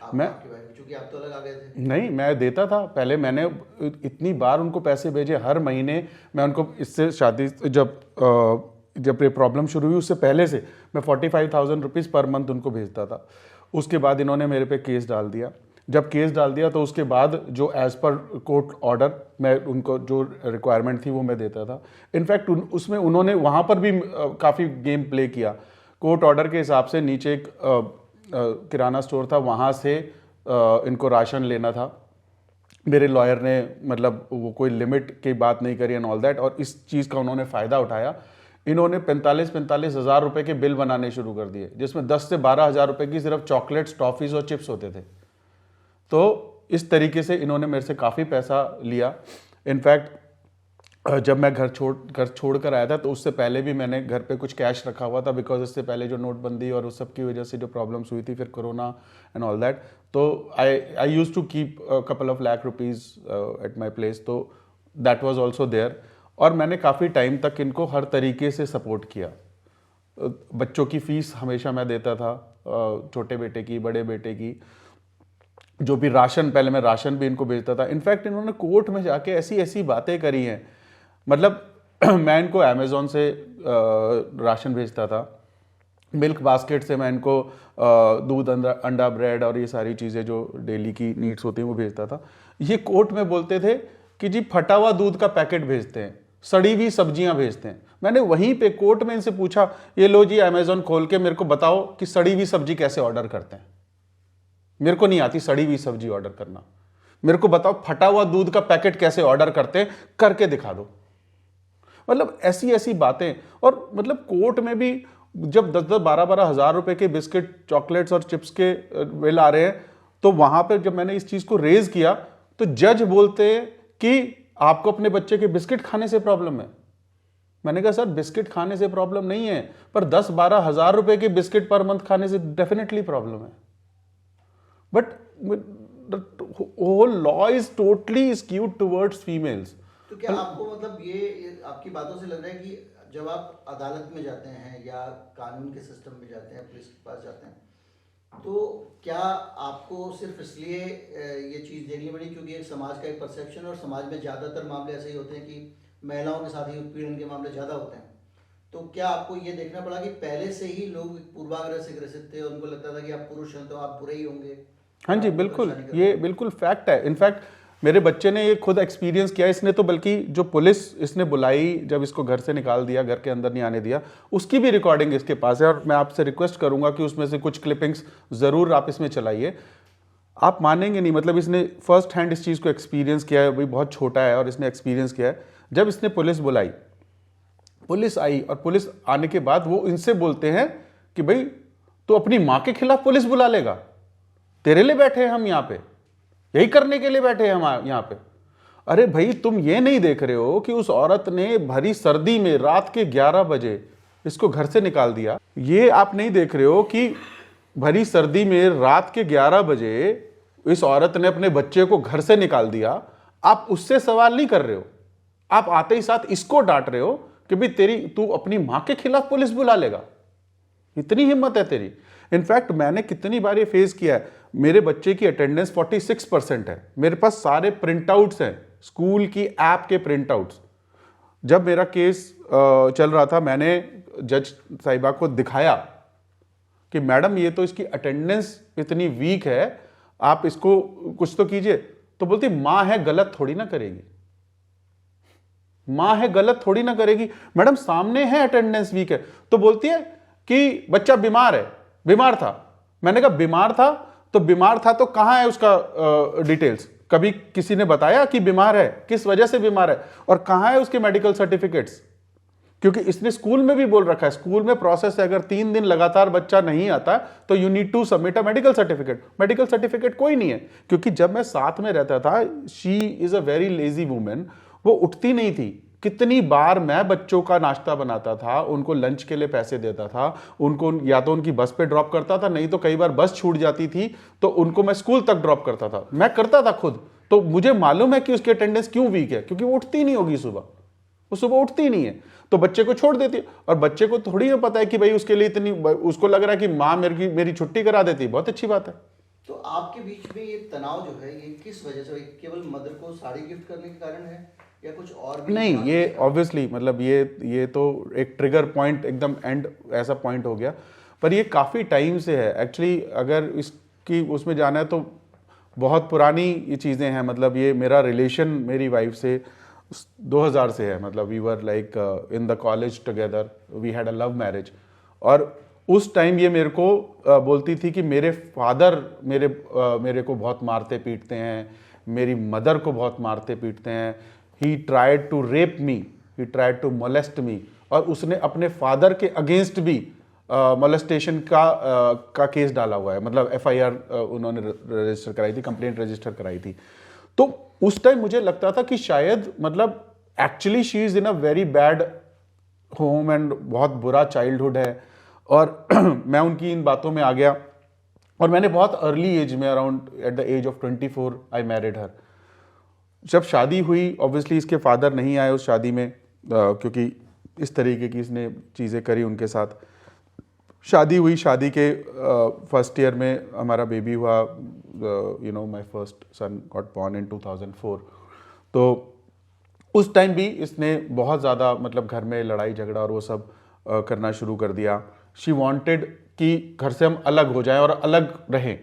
क्योंकि आप तो अलग आ गए थे। नहीं, मैं देता था। पहले मैंने इतनी बार उनको पैसे भेजे, हर महीने मैं उनको, इससे शादी जब ये प्रॉब्लम शुरू हुई उससे पहले से मैं 45,000 रुपीज़ पर मंथ उनको भेजता था। उसके बाद इन्होंने मेरे पे केस डाल दिया। जब केस डाल दिया तो उसके बाद जो एज पर कोर्ट ऑर्डर मैं उनको जो रिक्वायरमेंट थी वो मैं देता था। इनफैक्ट उसमें उन्होंने वहाँ पर भी काफ़ी गेम प्ले किया। कोर्ट ऑर्डर के हिसाब से नीचे एक किराना स्टोर था, वहाँ से इनको राशन लेना था। मेरे लॉयर ने मतलब वो कोई लिमिट की बात नहीं करी एंड ऑल दैट, और इस चीज़ का उन्होंने फ़ायदा उठाया। इन्होंने 45 हज़ार रुपये के बिल बनाने शुरू कर दिए, जिसमें 10 से 12 हज़ार रुपये की सिर्फ चॉकलेट्स, टॉफ़ीज़ और चिप्स होते थे। तो इस तरीके से इन्होंने मेरे से काफ़ी पैसा लिया। इनफैक्ट जब मैं घर छोड़ कर आया था तो उससे पहले भी मैंने घर पे कुछ कैश रखा हुआ था, बिकॉज इससे पहले जो नोटबंदी और उस सब की वजह से जो प्रॉब्लम्स हुई थी, फिर कोरोना एंड ऑल दैट, तो I used to keep couple of lakh rupees at my place, तो दैट वाज आल्सो देयर। और मैंने काफ़ी टाइम तक इनको हर तरीके से सपोर्ट किया। बच्चों की फ़ीस हमेशा मैं देता था, छोटे बेटे की, बड़े बेटे की, जो भी राशन, पहले मैं राशन भी इनको भेजता था। इनफैक्ट इन्होंने कोर्ट में जाके ऐसी ऐसी बातें करी हैं, मतलब मैं इनको अमेज़ॉन से राशन भेजता था, मिल्क बास्केट से मैं इनको दूध, अंडा, ब्रेड और ये सारी चीज़ें जो डेली की नीड्स होती हैं वो भेजता था। ये कोर्ट में बोलते थे कि जी फटा हुआ दूध का पैकेट भेजते हैं, सड़ी हुई सब्जियां भेजते हैं। मैंने वहीं पे कोर्ट में इनसे पूछा, ये लो जी अमेज़ॉन खोल के मेरे को बताओ कि सड़ी हुई सब्जी कैसे ऑर्डर करते हैं। मेरे को नहीं आती सड़ी हुई सब्जी ऑर्डर करना, मेरे को बताओ फटा हुआ दूध का पैकेट कैसे ऑर्डर करते हैं, करके दिखा दो। मतलब ऐसी ऐसी बातें। और मतलब कोर्ट में भी जब 10-10, 12-12 हज़ार रुपए के बिस्किट, चॉकलेट्स और चिप्स के बिल आ रहे हैं, तो वहां पर जब मैंने इस चीज को रेज किया तो जज बोलते हैं कि आपको अपने बच्चे के बिस्किट खाने से प्रॉब्लम है। मैंने कहा सर बिस्किट खाने से प्रॉब्लम नहीं है, पर 10-12 हज़ार रुपए के बिस्किट पर मंथ खाने से डेफिनेटली प्रॉब्लम है। But the whole law is totally skewed towards females. तो क्या आपको मतलब ये आपकी बातों से लग रहा है कि जब आप अदालत में जाते हैं या कानून के सिस्टम में जाते हैं, पुलिस के पास जाते हैं, तो क्या आपको सिर्फ इसलिए ये चीज़ देखनी पड़ी क्योंकि एक समाज का एक परसेप्शन, और समाज में ज़्यादातर मामले ऐसे ही होते हैं कि महिलाओं के साथ ही उत्पीड़न के मामले ज़्यादा होते हैं, तो क्या आपको ये देखना पड़ा कि पहले से ही लोग पूर्वाग्रह से ग्रसित थे, उनको लगता था कि आप पुरुष हैं तो आप बुरे ही होंगे? हाँ जी, बिल्कुल, ये बिल्कुल फैक्ट है। इनफैक्ट मेरे बच्चे ने ये खुद एक्सपीरियंस किया। इसने तो बल्कि जो पुलिस इसने बुलाई जब इसको घर से निकाल दिया, घर के अंदर नहीं आने दिया, उसकी भी रिकॉर्डिंग इसके पास है, और मैं आपसे रिक्वेस्ट करूंगा कि उसमें से कुछ क्लिपिंग्स ज़रूर आप इसमें चलाइए। आप मानेंगे नहीं, मतलब इसने फर्स्ट हैंड इस चीज़ को एक्सपीरियंस किया है। भाई बहुत छोटा है और इसने एक्सपीरियंस किया है। जब इसने पुलिस बुलाई, पुलिस आई, और पुलिस आने के बाद वो इनसे बोलते हैं कि भाई तो अपनी माँ के खिलाफ पुलिस बुला लेगा, तेरे लिए बैठे हैं हम यहाँ पे, यही करने के लिए बैठे हैं हम यहाँ पे। अरे भाई तुम ये नहीं देख रहे हो कि उस औरत ने भरी सर्दी में रात के 11 बजे इसको घर से निकाल दिया। ये आप नहीं देख रहे हो कि भरी सर्दी में रात के 11 बजे इस औरत ने अपने बच्चे को घर से निकाल दिया। आप उससे सवाल नहीं कर रहे हो, आप आते ही साथ इसको डांट रहे हो कि भाई तू अपनी माँ के खिलाफ पुलिस बुला लेगा, इतनी हिम्मत है तेरी। इनफैक्ट मैंने कितनी बार ये फेस किया है। मेरे बच्चे की अटेंडेंस 46% है, मेरे पास सारे प्रिंट आउट्स हैं, स्कूल की ऐप के प्रिंट आउट्स। जब मेरा केस चल रहा था, मैंने जज साहिबा को दिखाया कि मैडम ये तो इसकी अटेंडेंस इतनी वीक है, आप इसको कुछ तो कीजिए। तो बोलती माँ है गलत थोड़ी ना करेगी, माँ है गलत थोड़ी ना करेगी। मैडम सामने है अटेंडेंस वीक है। तो बोलती है कि बच्चा बीमार है, बीमार था। मैंने कहा बीमार था तो बीमार था तो कहां है उसका डिटेल्स, कभी किसी ने बताया कि बीमार है, किस वजह से बीमार है, और कहां है उसके मेडिकल सर्टिफिकेट्स? क्योंकि इसने स्कूल में भी बोल रखा है, स्कूल में प्रोसेस है, अगर 3 दिन लगातार बच्चा नहीं आता तो you need to submit a medical certificate. Medical certificate कोई नहीं है, क्योंकि जब मैं साथ में रहता था, she is a very lazy women, वो उठती नहीं थी। कितनी बार मैं बच्चों का नाश्ता बनाता था, उनको लंच के लिए पैसे देता था, उनको या तो उनकी बस पे ड्रॉप करता था, नहीं तो कई बार बस छूट जाती थी तो उनको मैं स्कूल तक ड्रॉप करता था, मैं करता था खुद। तो मुझे मालूम है कि उसकी अटेंडेंस क्यों वीक है, क्योंकि वो उठती नहीं होगी सुबह, वो सुबह उठती नहीं है, तो बच्चे को छोड़ देती है। और बच्चे को थोड़ी ना पता है कि भाई उसके लिए इतनी, उसको लग रहा है कि माँ मेरी छुट्टी करा देती, बहुत अच्छी बात है। तो आपके बीच में ये तनाव जो है ये किस वजह से, केवल मदर को साड़ी गिफ्ट करने के कारण है या कुछ और भी? नहीं, ये ऑब्वियसली मतलब ये तो एक ट्रिगर पॉइंट, एकदम एंड ऐसा पॉइंट हो गया, पर ये काफ़ी टाइम से है एक्चुअली। अगर इसकी उसमें जाना है तो बहुत पुरानी ये चीज़ें हैं। मतलब ये मेरा रिलेशन मेरी वाइफ से 2000 से है। मतलब we were like in the college together, we had a love marriage. और उस टाइम ये मेरे को बोलती थी कि मेरे फादर मेरे को बहुत मारते पीटते हैं, मेरी मदर को बहुत मारते पीटते हैं, he tried to rape me, he tried to molest me. और उसने अपने फादर के अगेंस्ट भी मोलेस्टेशन का केस डाला हुआ है, मतलब FIR उन्होंने रजिस्टर कराई थी, कंप्लेंट रजिस्टर कराई थी। तो उस टाइम मुझे लगता था कि शायद मतलब actually she is in a very bad home and बहुत बुरा चाइल्डहुड है। और मैं उनकी इन बातों में आ गया और मैंने बहुत अर्ली एज में, around at the age of 24 I married her. जब शादी हुई, ऑब्वियसली इसके फादर नहीं आए उस शादी में, क्योंकि इस तरीके की इसने चीज़ें करी उनके साथ। शादी हुई, शादी के फर्स्ट ईयर में हमारा बेबी हुआ, my first sun got born in 2004। तो उस टाइम भी इसने बहुत ज़्यादा मतलब घर में लड़ाई झगड़ा और वो सब करना शुरू कर दिया। शी वांटेड कि घर से हम अलग हो जाएं और अलग रहें।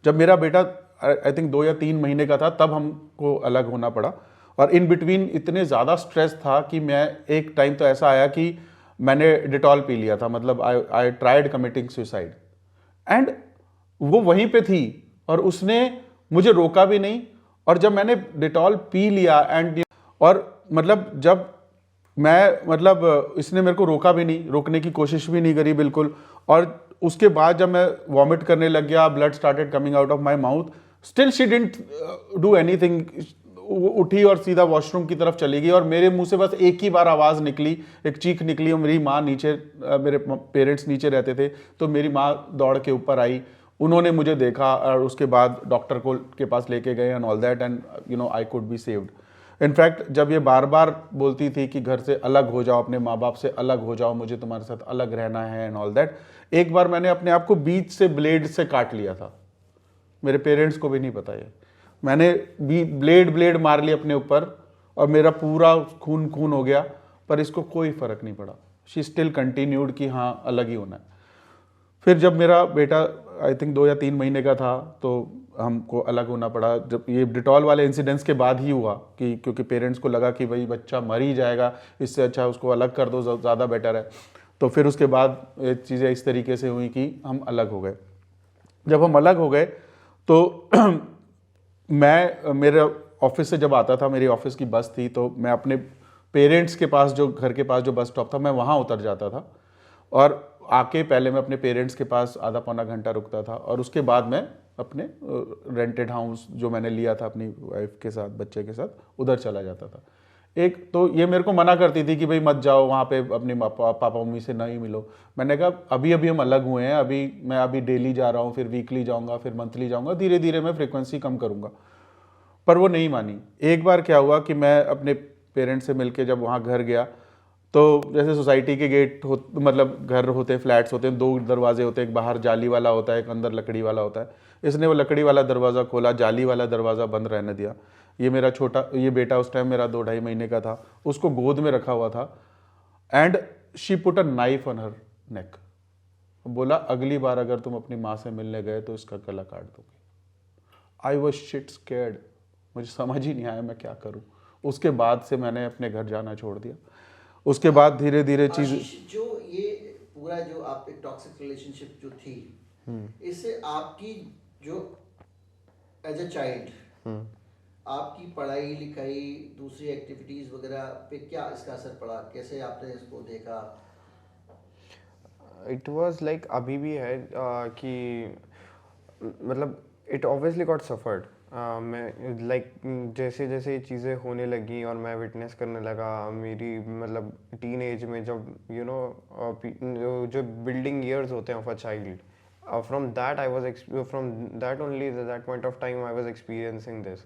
जब मेरा बेटा आई थिंक 2 या 3 महीने का था तब हमको अलग होना पड़ा। और इन बिटवीन इतने ज़्यादा स्ट्रेस था कि मैं, एक टाइम तो ऐसा आया कि मैंने डिटॉल पी लिया था, मतलब I tried committing suicide. And वो वहीं पे थी और उसने मुझे रोका भी नहीं। और जब मैंने डिटॉल पी लिया एंड, और मतलब जब मैं, मतलब इसने मेरे को रोका भी नहीं, रोकने की कोशिश भी नहीं करी बिल्कुल। और उसके बाद जब मैं वॉमिट करने लग गया, blood started coming out of my mouth, still she didn't do anything. उठी और सीधा वॉशरूम की तरफ चली गई और मेरे मुंह से बस एक ही बार आवाज़ निकली, एक चीख निकली। और मेरी माँ नीचे, मेरे पेरेंट्स नीचे रहते थे, तो मेरी माँ दौड़ के ऊपर आई, उन्होंने मुझे देखा और उसके बाद डॉक्टर के पास लेके गए and all that, and I could be saved. In fact जब ये बार बार बोलती थी कि घर से अलग हो जाओ, अपने माँ बाप से अलग हो जाओ, मुझे तुम्हारे साथ अलग रहना है एंड ऑल दैट, एक बार मैंने अपने आप को बीच से ब्लेड से काट लिया था। मेरे पेरेंट्स को भी नहीं पता ये। मैंने ब्लेड मार लिया अपने ऊपर और मेरा पूरा खून हो गया, पर इसको कोई फर्क नहीं पड़ा। शी स्टिल कंटिन्यूड कि हाँ अलग ही होना है। फिर जब मेरा बेटा आई थिंक 2 या 3 महीने का था तो हमको अलग होना पड़ा। जब ये डिटॉल वाले इंसिडेंट्स के बाद ही हुआ कि, क्योंकि पेरेंट्स को लगा कि भाई बच्चा मर ही जाएगा, इससे अच्छा उसको अलग कर दो, ज़्यादा बेटर है। तो फिर उसके बाद ये चीज़ें इस तरीके से हुई कि हम अलग हो गए। जब हम अलग हो गए तो मैं, मेरे ऑफिस से जब आता था, मेरी ऑफिस की बस थी, तो मैं अपने पेरेंट्स के पास, जो घर के पास जो बस स्टॉप था, मैं वहाँ उतर जाता था। और आके पहले मैं अपने पेरेंट्स के पास आधा पौना घंटा रुकता था और उसके बाद मैं अपने रेंटेड हाउस जो मैंने लिया था अपनी वाइफ के साथ, बच्चे के साथ, उधर चला जाता था। एक तो ये मेरे को मना करती थी कि भाई मत जाओ वहाँ पे, अपने पापा मम्मी से नहीं मिलो। मैंने कहा अभी हम अलग हुए हैं, मैं अभी डेली जा रहा हूँ, फिर वीकली जाऊँगा, फिर मंथली जाऊँगा, धीरे धीरे मैं फ्रिक्वेंसी कम करूँगा। पर वो नहीं मानी। एक बार क्या हुआ कि मैं अपने पेरेंट्स से मिलके जब वहाँ घर गया, तो जैसे सोसाइटी के गेट मतलब घर होते हैं, फ्लैट्स होते हैं, 2 दरवाजे होते हैं, एक बाहर जाली वाला होता है, एक अंदर लकड़ी वाला होता है। इसने वो लकड़ी वाला दरवाज़ा खोला, जाली वाला दरवाज़ा बंद रहने दिया। ये बेटा उस टाइम मेरा 2-2.5 महीने का था, उसको गोद में रखा हुआ था। And she put a knife on her neck. बोला अगली बार अगर तुम अपनी माँ से मिलने गए तो इसका गला काट दोगे। आई वॉज शिट स्कैर्ड, मुझे समझ ही नहीं आया मैं क्या करूँ। उसके बाद से मैंने अपने घर जाना छोड़ दिया। उसके बाद धीरे धीरे चीज, जो ये पूरा जो आप एक टॉक्सिक रिलेशनशिप जो थी, इससे आपकी जो एज अ चाइल्ड आपकी पढ़ाई लिखाई, दूसरी एक्टिविटीज वगैरह पे क्या इसका असर पड़ा? कैसे आपने इसको देखा? इट वाज लाइक अभी भी है कि मतलब इट ऑब्वियसली गॉट सफर्ड मैं लाइक जैसे जैसे ये चीज़ें होने लगी और मैं विटनेस करने लगा मेरी मतलब टीन एज में, जब जो बिल्डिंग ईयर्स होते हैं of a child, from that I was from that only that point of time I was experiencing this.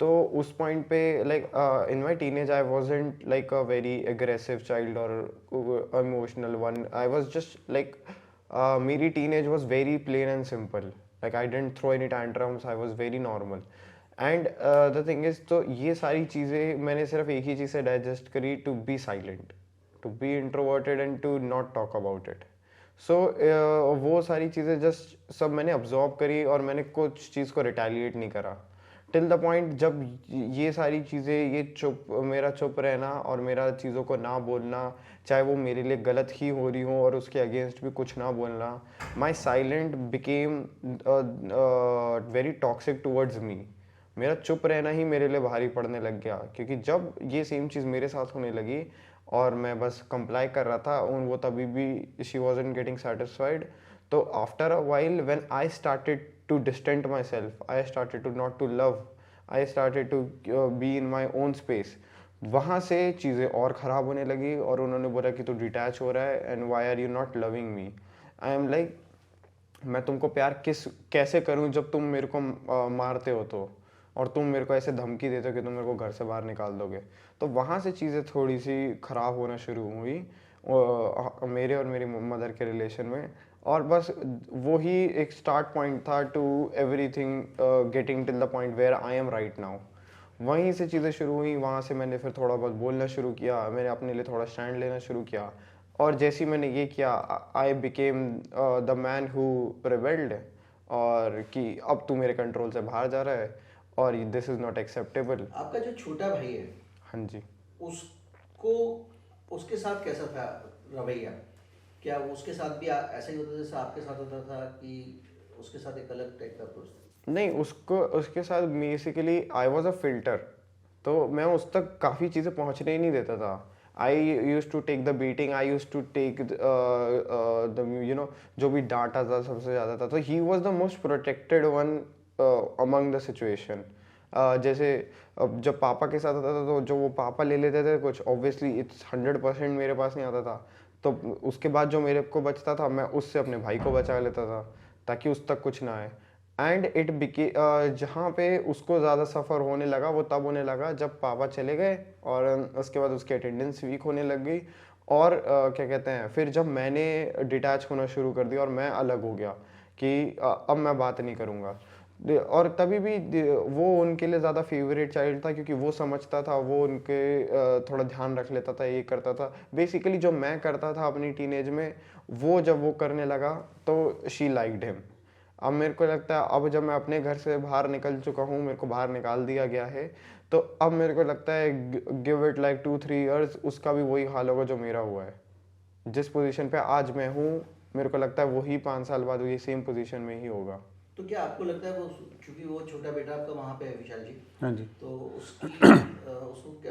तो उस पॉइंट पे like in my teen age I wasn't like a very aggressive child और emotional one. I was just like मेरी teen age was very plain and simple. Like I didn't throw any tantrums, I was very normal. And the thing is, तो ये सारी चीज़ें मैंने सिर्फ एक ही चीज़ से डाइजेस्ट करी, to be silent, to be introverted and to not talk about it. So वो सारी चीज़ें जस्ट सब मैंने अब्जॉर्ब करी और मैंने कुछ चीज़ को रिटेलिएट नहीं करा टिल द पॉइंट जब ये सारी चीज़ें, ये मेरा चुप रहना और मेरा चीज़ों को ना बोलना, चाहे वो मेरे लिए गलत ही हो रही हो और उसके अगेंस्ट भी कुछ ना बोलना, my silent became very toxic towards me. मेरा चुप रहना ही मेरे लिए भारी पड़ने लग गया, क्योंकि जब ये सेम चीज़ मेरे साथ होने लगी और मैं बस कंप्लाई कर रहा था, वो तभी भी शी वॉजंट गेटिंग सेटिस्फाइड। तो after a while when I started to distant myself, I started to not to love, I started to be in my own space, वहाँ से चीज़ें और ख़राब होने लगी और उन्होंने बोला कि तू डिटैच हो रहा है and why are you not loving me. I am like, मैं तुमको प्यार कैसे करूँ जब तुम मेरे को मारते हो तो, और तुम मेरे को ऐसे धमकी देते हो कि तुम मेरे को घर से बाहर निकाल दोगे। तो वहाँ से चीज़ें थोड़ी सी ख़राब होना शुरू हुई मेरे और मेरी मदर के रिलेशन में। और बस वो ही एक स्टार्ट पॉइंट था to everything getting till the point where I am right now. वहीं से चीज़ें शुरू हुई, वहाँ से मैंने फिर थोड़ा बहुत बोलना शुरू किया, मैंने अपने लिए थोड़ा स्टैंड लेना शुरू किया, और जैसे ही मैंने ये किया I became the man who rebelled, और कि अब तू मेरे कंट्रोल से बाहर जा रहा है और दिस इज़ नॉट एक्सेप्टेबल। आपका जो छोटा भाई है, हाँ जी, उसको उसके साथ कैसा था रवैया? क्या उसके साथ भी ऐसा ही होता जैसा आपके साथ होता था, कि उसके साथ एक अलग टाइप का अप्रोच था? नहीं, उसके साथ basically I was a filter, तो मैं उस तक काफ़ी चीज़ें पहुंचने ही नहीं देता था। I use to take the beating, I use to take the जो भी डांटा था सबसे ज़्यादा था। तो he was the most protected one among the situation. जैसे जब पापा के साथ होता था तो जो वो पापा ले लेते थे कुछ, ऑब्वियसली इट्स 100% मेरे पास नहीं आता था, तो उसके बाद जो मेरे को बचता था मैं उससे अपने भाई को बचा लेता था ताकि उस तक कुछ ना आए। एंड इट बिके जहाँ पे उसको ज़्यादा सफ़र होने लगा वो तब होने लगा जब पापा चले गए और उसके बाद उसकी अटेंडेंस वीक होने लग गई, और क्या कहते हैं, फिर जब मैंने डिटैच होना शुरू कर दिया और मैं अलग हो गया कि अब मैं बात नहीं करूँगा। और तभी भी वो उनके लिए ज़्यादा फेवरेट चाइल्ड था, क्योंकि वो समझता था, वो उनके थोड़ा ध्यान रख लेता था, ये करता था। बेसिकली जो मैं करता था अपनी टीनेज में, वो जब वो करने लगा तो शी लाइक्ड हिम। अब मेरे को लगता है अब जब मैं अपने घर से बाहर निकल चुका हूँ, मेरे को बाहर निकाल दिया गया है, तो अब मेरे को लगता है गिव इट लाइक 2-3 ईयर्स, उसका भी वही हाल होगा जो मेरा हुआ है। जिस पोजीशन पे आज मैं हूँ, मेरे को लगता है वही 5 साल बाद वही सेम पोजीशन में ही होगा। तो क्या आपको लगता है वो, चूंकि वो छोटा बेटा आपका वहाँ पे है विशाल जी, हाँ जी, तो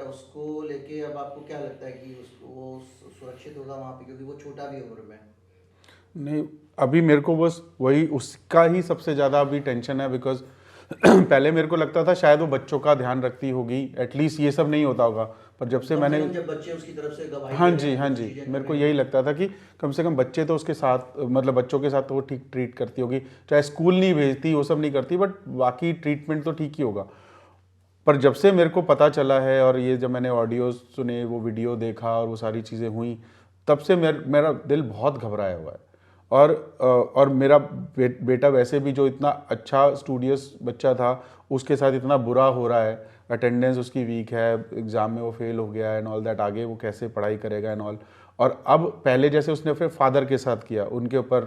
उसको लेके अब आपको क्या लगता है कि वो सुरक्षित होगा वहाँ पे, क्योंकि वो छोटा भी उम्र में? नहीं, अभी मेरे को बस वही उसका ही सबसे ज़्यादा अभी टेंशन है, बिकॉज पहले मेरे को लगता था शायद वो बच्चों का ध्यान रखती होगी, एटलीस्ट ये सब नहीं होता होगा, पर जब से मैंने जब बच्चे उसकी तरफ से गवाही हाँ जी, मेरे को यही लगता था कि कम से कम बच्चे तो उसके साथ, मतलब बच्चों के साथ तो वो ठीक ट्रीट करती होगी, चाहे स्कूल नहीं भेजती, वो सब नहीं करती, बट बाकी ट्रीटमेंट तो ठीक ही होगा। पर जब से मेरे को पता चला है और ये जब मैंने ऑडियो सुने, वो वीडियो देखा और वो सारी चीज़ें हुई, तब से मेरा दिल बहुत घबराया हुआ है। और मेरा बेटा वैसे भी जो इतना अच्छा स्टूडियस बच्चा था, उसके साथ इतना बुरा हो रहा है, अटेंडेंस उसकी वीक है, एग्ज़ाम में वो फेल हो गया एंड ऑल दैट, आगे वो कैसे पढ़ाई करेगा एंड ऑल। और अब पहले जैसे उसने फिर फादर के साथ किया, उनके ऊपर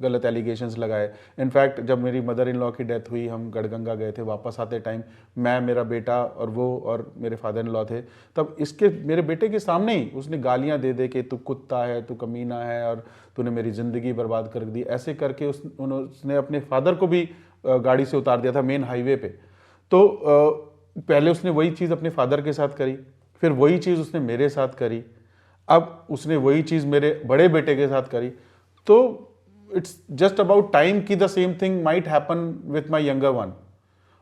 गलत एलिगेशंस लगाए। इनफैक्ट जब मेरी मदर इन लॉ की डेथ हुई, हम गढ़गंगा गए थे, वापस आते टाइम मैं, मेरा बेटा और वो और मेरे फादर इन लॉ थे, तब इसके मेरे बेटे के सामने ही उसने गालियां दे दे के तू कुत्ता है, तू कमीना है और तूने मेरी ज़िंदगी बर्बाद कर दी, ऐसे करके उसने अपने फादर को भी गाड़ी से उतार दिया था मेन हाईवे पे। तो पहले उसने वही चीज़ अपने फादर के साथ करी, फिर वही चीज़ उसने मेरे साथ करी, अब उसने वही चीज़ मेरे बड़े बेटे के साथ करी। तो इट्स जस्ट अबाउट टाइम कि the same thing might happen with my younger one.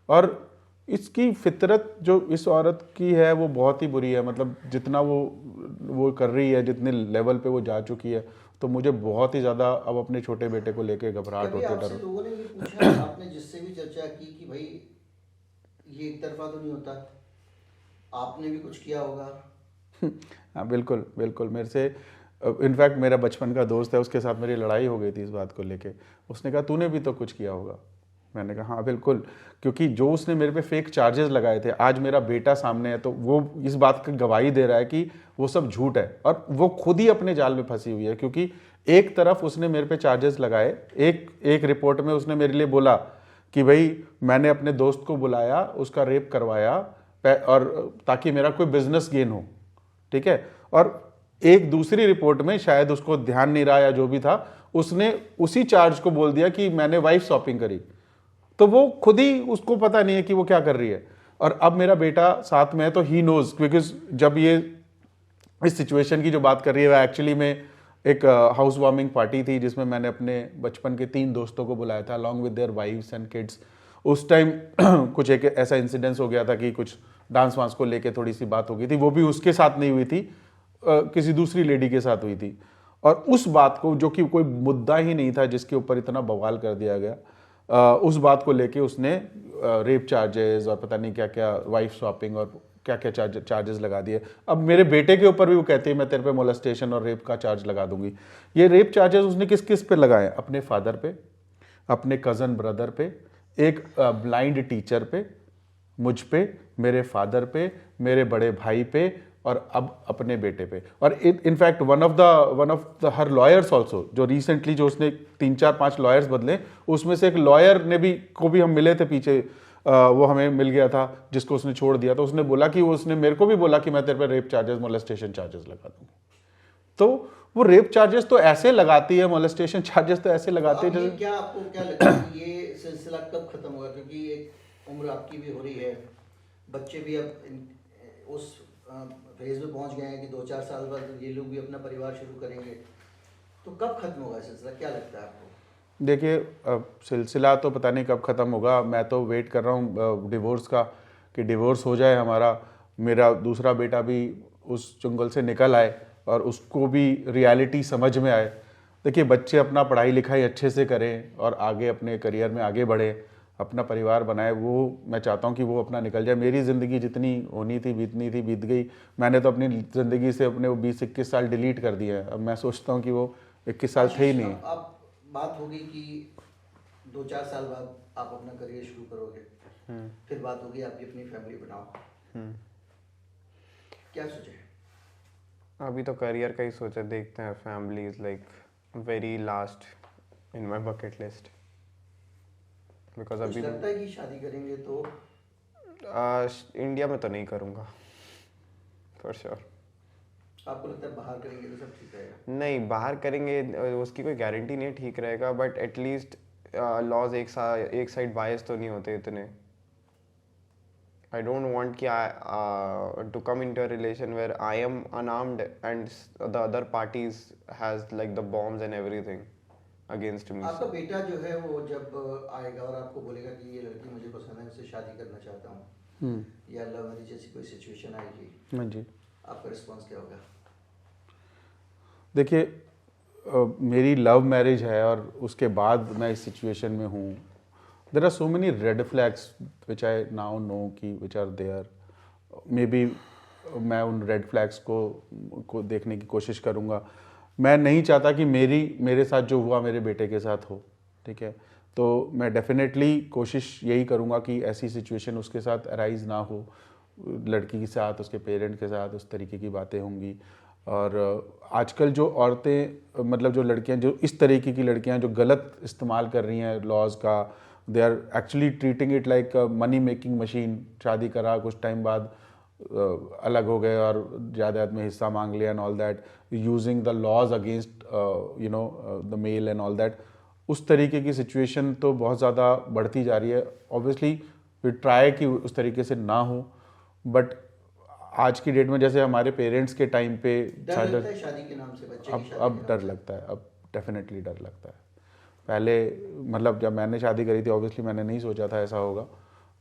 और इसकी फितरत जो इस औरत की है वो बहुत ही बुरी है। मतलब जितना वो कर रही है, जितने लेवल पे वो जा चुकी है, तो मुझे बहुत ही ज़्यादा अब अपने छोटे बेटे को लेके घबराहट कभी होती है, आपसे डर। लोगों ने ये पूछा, आपने जिससे भी चर्चा की कि भाई ये एक तरफा तो नहीं होता, आपने भी कुछ किया होगा? हाँ बिल्कुल बिल्कुल। मेरे से इनफैक्ट मेरा बचपन का दोस्त है, उसके साथ मेरी लड़ाई हो गई थी इस बात को लेके। उसने कहा तूने भी तो कुछ किया होगा। मैंने कहा हाँ बिल्कुल, क्योंकि जो उसने मेरे पे फेक चार्जेस लगाए थे, आज मेरा बेटा सामने है तो वो इस बात की गवाही दे रहा है कि वो सब झूठ है, और वो खुद ही अपने जाल में फंसी हुई है। क्योंकि एक तरफ उसने मेरे पे चार्जेस लगाए, एक रिपोर्ट में उसने मेरे लिए बोला कि भाई मैंने अपने दोस्त को बुलाया, उसका रेप करवाया, और ताकि मेरा कोई बिजनेस गेन हो, ठीक है। और एक दूसरी रिपोर्ट में, शायद उसको ध्यान नहीं रहा या जो भी था, उसने उसी चार्ज को बोल दिया कि मैंने वाइफ शॉपिंग करी। तो वो खुद ही, उसको पता नहीं है कि वो क्या कर रही है। और अब मेरा बेटा साथ में है तो ही नोज, क्योंकि जब ये इस सिचुएशन की जो बात कर रही है, एक्चुअली में एक हाउस वार्मिंग पार्टी थी जिसमें मैंने अपने बचपन के 3 दोस्तों को बुलाया था along with their wives and kids. उस टाइम कुछ एक ऐसा इंसिडेंस हो गया था कि कुछ डांस वांस को लेके थोड़ी सी बात हो गई थी, वो भी उसके साथ नहीं हुई थी, किसी दूसरी लेडी के साथ हुई थी। और उस बात को, जो कि कोई मुद्दा ही नहीं था जिसके ऊपर इतना बवाल कर दिया गया, उस बात को लेके उसने रेप चार्जेस और पता नहीं क्या क्या, वाइफ शॉपिंग और क्या क्या चार्जेस लगा दिए। अब मेरे बेटे के ऊपर भी वो कहती है मैं तेरे पे मोलेस्टेशन और रेप का चार्ज लगा दूंगी। ये रेप चार्जेस उसने किस किस पे लगाए? अपने फादर पे, अपने कज़न ब्रदर पे, एक ब्लाइंड टीचर पे, मुझ पे, मेरे फादर पे, मेरे बड़े भाई पे, और अब अपने बेटे पे। और in fact one of the her lawyers also, जो रिसेंटली जो उसने 3-4-5 लॉयर्स बदले, उसमें से एक लॉयर ने भी, को भी हम मिले थे पीछे, वो हमें मिल गया था, जिसको उसने छोड़ दिया। तो उसने बोला कि उसने मेरे को भी बोला कि मैं तेरे पे रेप चार्जेस, मोलेस्टेशन चार्जेस लगा दूंगी। तो वो रेप चार्जेस तो ऐसे लगाती है, मोलेस्टेशन चार्जेस तो ऐसे लगाती है जैसे। क्या आपको क्या लगता है कि ये सिलसिला कब खत्म होगा? क्योंकि एक उम्र आपकी भी हो रही है, बच्चे भी अब उस फेज में पहुंच गए हैं कि 2-4 साल बाद ये लोग भी अपना परिवार शुरू करेंगे, तो कब खत्म होगा सिलसिला, क्या लगता है आपको? देखिए, सिलसिला तो पता नहीं कब ख़त्म होगा। मैं तो वेट कर रहा हूँ डिवोर्स का, कि डिवोर्स हो जाए हमारा, मेरा दूसरा बेटा भी उस चुंगल से निकल आए और उसको भी रियलिटी समझ में आए। देखिए, बच्चे अपना पढ़ाई लिखाई अच्छे से करें और आगे अपने करियर में आगे बढ़े, अपना परिवार बनाए, वो मैं चाहता हूँ कि वो अपना निकल जाए। मेरी ज़िंदगी जितनी होनी थी, बीतनी थी, बीत गई। मैंने तो अपनी ज़िंदगी से अपने वो 20-21 साल डिलीट कर दिए हैं। अब मैं सोचता हूँ कि वो 21 साल थे ही नहीं। अब बात होगी कि 2-4 साल बाद आप अपना करियर शुरू करोगे, फिर बात होगी आपकी अपनी फैमिली बनाओ, क्या सोचे? अभी तो करियर का ही सोचा, देखते हैं। Family is like very last in my bucket list, because कुछ अभी लगता है कि शादी करेंगे तो इंडिया में तो नहीं करूँगा फॉर श्योर। आपको लगता है बाहर करेंगे तो सब ठीक रहेगा? नहीं, बाहर करेंगे उसकी कोई गारंटी नहीं है ठीक रहेगा, बट एटलीस्ट लॉज एक साइड बायस तो नहीं होते इतने। I don't want कि to come into a relation where I am unarmed and the other parties has like the bombs and everything against me. आपका बेटा जो है वो जब आएगा और आपको बोलेगा कि ये लड़की मुझे पसंद है, उससे शादी करना चाहता हूँ, या लव मैरिज जैसी कोई सिचुएशन आएगी, हाँ जी। आपका रिस्पॉन्स क्या होगा? देखिए, मेरी लव मैरिज है और उसके बाद मैं इस सिचुएशन में हूँ। There are so many red flags which I now know कि which are there. May be मैं उन रेड फ्लैग्स को देखने की कोशिश करूँगा। मैं नहीं चाहता कि मेरे साथ जो हुआ मेरे बेटे के साथ हो, ठीक है। तो मैं डेफिनेटली कोशिश यही करूँगा कि ऐसी सिचुएशन उसके साथ अराइज ना हो, लड़की के साथ, उसके पेरेंट के साथ उस तरीके की बातें होंगी। और आजकल जो औरतें, मतलब जो लड़कियां, जो इस तरीके की लड़कियां जो गलत इस्तेमाल कर रही हैं लॉज का, they are actually treating it like money making machine. शादी करा, कुछ टाइम बाद अलग हो गए और जायदाद में हिस्सा मांग लिया and all that, using the laws against the male and all that. उस तरीके की सिचुएशन तो बहुत ज़्यादा बढ़ती जा रही है। ऑब्वियसली वी ट्राई कि उस तरीके से ना हो, बट आज की डेट में जैसे हमारे पेरेंट्स के टाइम पे डर लगता है शादी के नाम से, बच्चे की शादी अब डर लगता है। अब डेफिनेटली डर लगता है। पहले मतलब जब मैंने शादी करी थी, ऑब्वियसली मैंने नहीं सोचा था ऐसा होगा,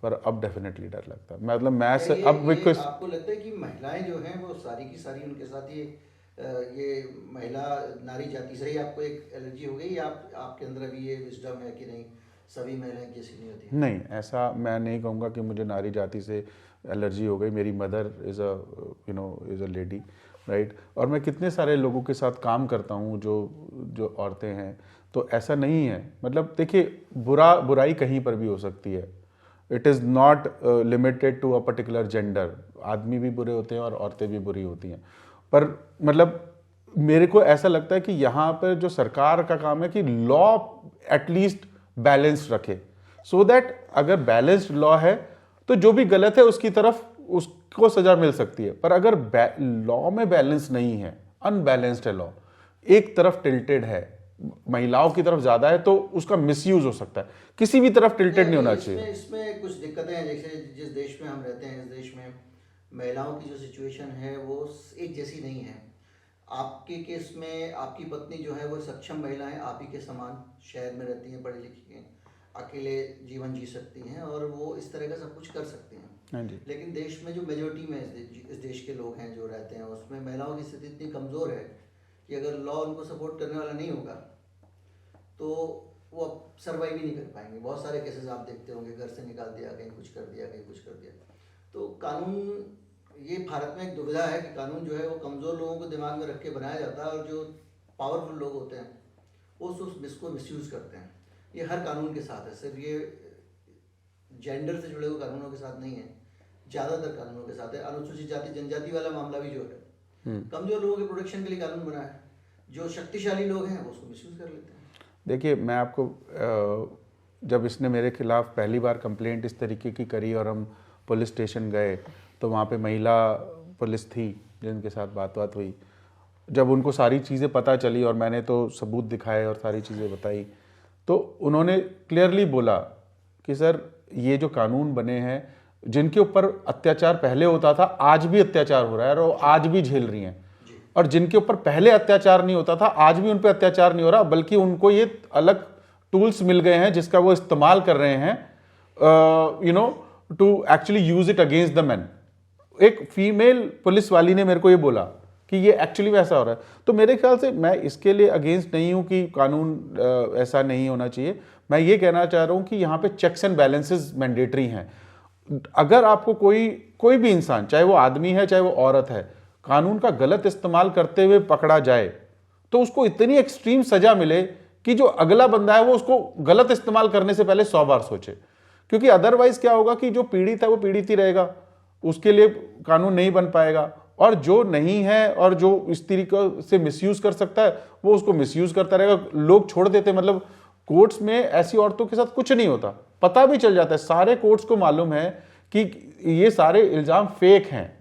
पर अब डेफिनेटली डर लगता है। मतलब मैं से ये अब बिकॉज आपको लगता है कि महिलाएं जो हैं वो सारी की सारी उनके साथ ये महिला नारी जाति से ही आपको एक एलर्जी हो गई, या आपके अंदर अभी ये विजडम है कि नहीं सभी महिलाएं जैसी नहीं होती? नहीं, ऐसा मैं नहीं कहूँगा कि मुझे नारी जाति से एलर्जी हो गई। मेरी mother is a lady, right. और मैं कितने सारे लोगों के साथ काम करता हूँ जो औरतें हैं, तो ऐसा नहीं है। मतलब देखिए, बुराई कहीं पर भी हो सकती है। It is not limited to a particular gender. आदमी भी बुरे होते हैं और औरतें भी बुरी होती हैं। पर मतलब मेरे को ऐसा लगता है कि यहाँ पर जो सरकार का काम है कि लॉ एटलीस्ट बैलेंस रखे, सो दैट अगर बैलेंस्ड लॉ है तो जो भी गलत है उसकी तरफ उसको सजा मिल सकती है। पर अगर लॉ में बैलेंस नहीं है, अनबैलेंस्ड है लॉ, एक तरफ टिल्टेड है, महिलाओं की तरफ ज्यादा है, तो उसका मिसयूज हो सकता है। किसी भी तरफ टिल्टेड नहीं होना चाहिए। इसमें कुछ दिक्कतें हैं। जैसे जिस देश में हम रहते हैं, इस देश में महिलाओं की जो सिचुएशन है वो एक जैसी नहीं है। आपके केस में आपकी पत्नी जो है वो सक्षम महिला है, आप ही के समान शहर में रहती हैं, पढ़ी लिखी हैं, अकेले जीवन जी सकती हैं और वो इस तरह का सब कुछ कर सकती हैं। हाँ जी। लेकिन देश में जो मेजोरिटी में इस देश के लोग हैं जो रहते हैं, उसमें महिलाओं की स्थिति इतनी कमज़ोर है कि अगर लॉ उनको सपोर्ट करने वाला नहीं होगा तो वो अब सर्वाइव ही नहीं कर पाएंगे। बहुत सारे केसेस आप देखते होंगे, घर से निकाल दिया, कहीं कुछ कर दिया, कहीं कुछ कर दिया। तो कानून, ये भारत में एक दुविधा है कि कानून जो है वो कमज़ोर लोगों को दिमाग में रख के बनाया जाता है और जो पावरफुल लोग होते हैं वो उसको मिसयूज़ करते हैं। ये हर कानून के साथ है, सिर्फ ये जेंडर से जुड़े हुए कानूनों के साथ नहीं है, ज़्यादातर कानूनों के साथ है। अनुसूचित जाति जनजाति वाला मामला भी जो है कमज़ोर लोगों के प्रोटेक्शन के लिए कानून बना है, जो शक्तिशाली लोग हैं वो उसको मिसयूज़ कर लेते हैं। देखिए, मैं आपको जब इसने मेरे खिलाफ पहली बार कंप्लेंट इस तरीके की करी और हम पुलिस स्टेशन गए, तो वहाँ पे महिला पुलिस थी जिनके साथ बात हुई। जब उनको सारी चीज़ें पता चली और मैंने तो सबूत दिखाए और सारी चीज़ें बताई, तो उन्होंने क्लियरली बोला कि सर, ये जो कानून बने हैं, जिनके ऊपर अत्याचार पहले होता था, आज भी अत्याचार हो रहा है और आज भी झेल रही हैं, और जिनके ऊपर पहले अत्याचार नहीं होता था, आज भी उन पर अत्याचार नहीं हो रहा, बल्कि उनको ये अलग टूल्स मिल गए हैं जिसका वो इस्तेमाल कर रहे हैं to actually use it against the man. एक फीमेल पुलिस वाली ने मेरे को ये बोला कि ये एक्चुअली वैसा हो रहा है। तो मेरे ख्याल से मैं इसके लिए अगेंस्ट नहीं हूं कि कानून ऐसा नहीं होना चाहिए। मैं ये कहना चाह रहा हूं कि यहाँ पे चेक्स एंड बैलेंसेस मैंडेटरी हैं। अगर आपको कोई भी इंसान, चाहे वो आदमी है चाहे वो औरत है, कानून का गलत इस्तेमाल करते हुए पकड़ा जाए तो उसको इतनी एक्सट्रीम सजा मिले कि जो अगला बंदा है वो उसको गलत इस्तेमाल करने से पहले 100 बार सोचे। क्योंकि अदरवाइज क्या होगा कि जो पीड़ित है वो पीड़ित ही रहेगा, उसके लिए कानून नहीं बन पाएगा, और जो नहीं है और जो इस तरीके से मिसयूज कर सकता है वो उसको मिसयूज करता रहेगा। लोग छोड़ देते, मतलब कोर्ट्स में ऐसी औरतों के साथ कुछ नहीं होता, पता भी चल जाता है, सारे कोर्ट्स को मालूम है कि ये सारे इल्जाम फेक हैं।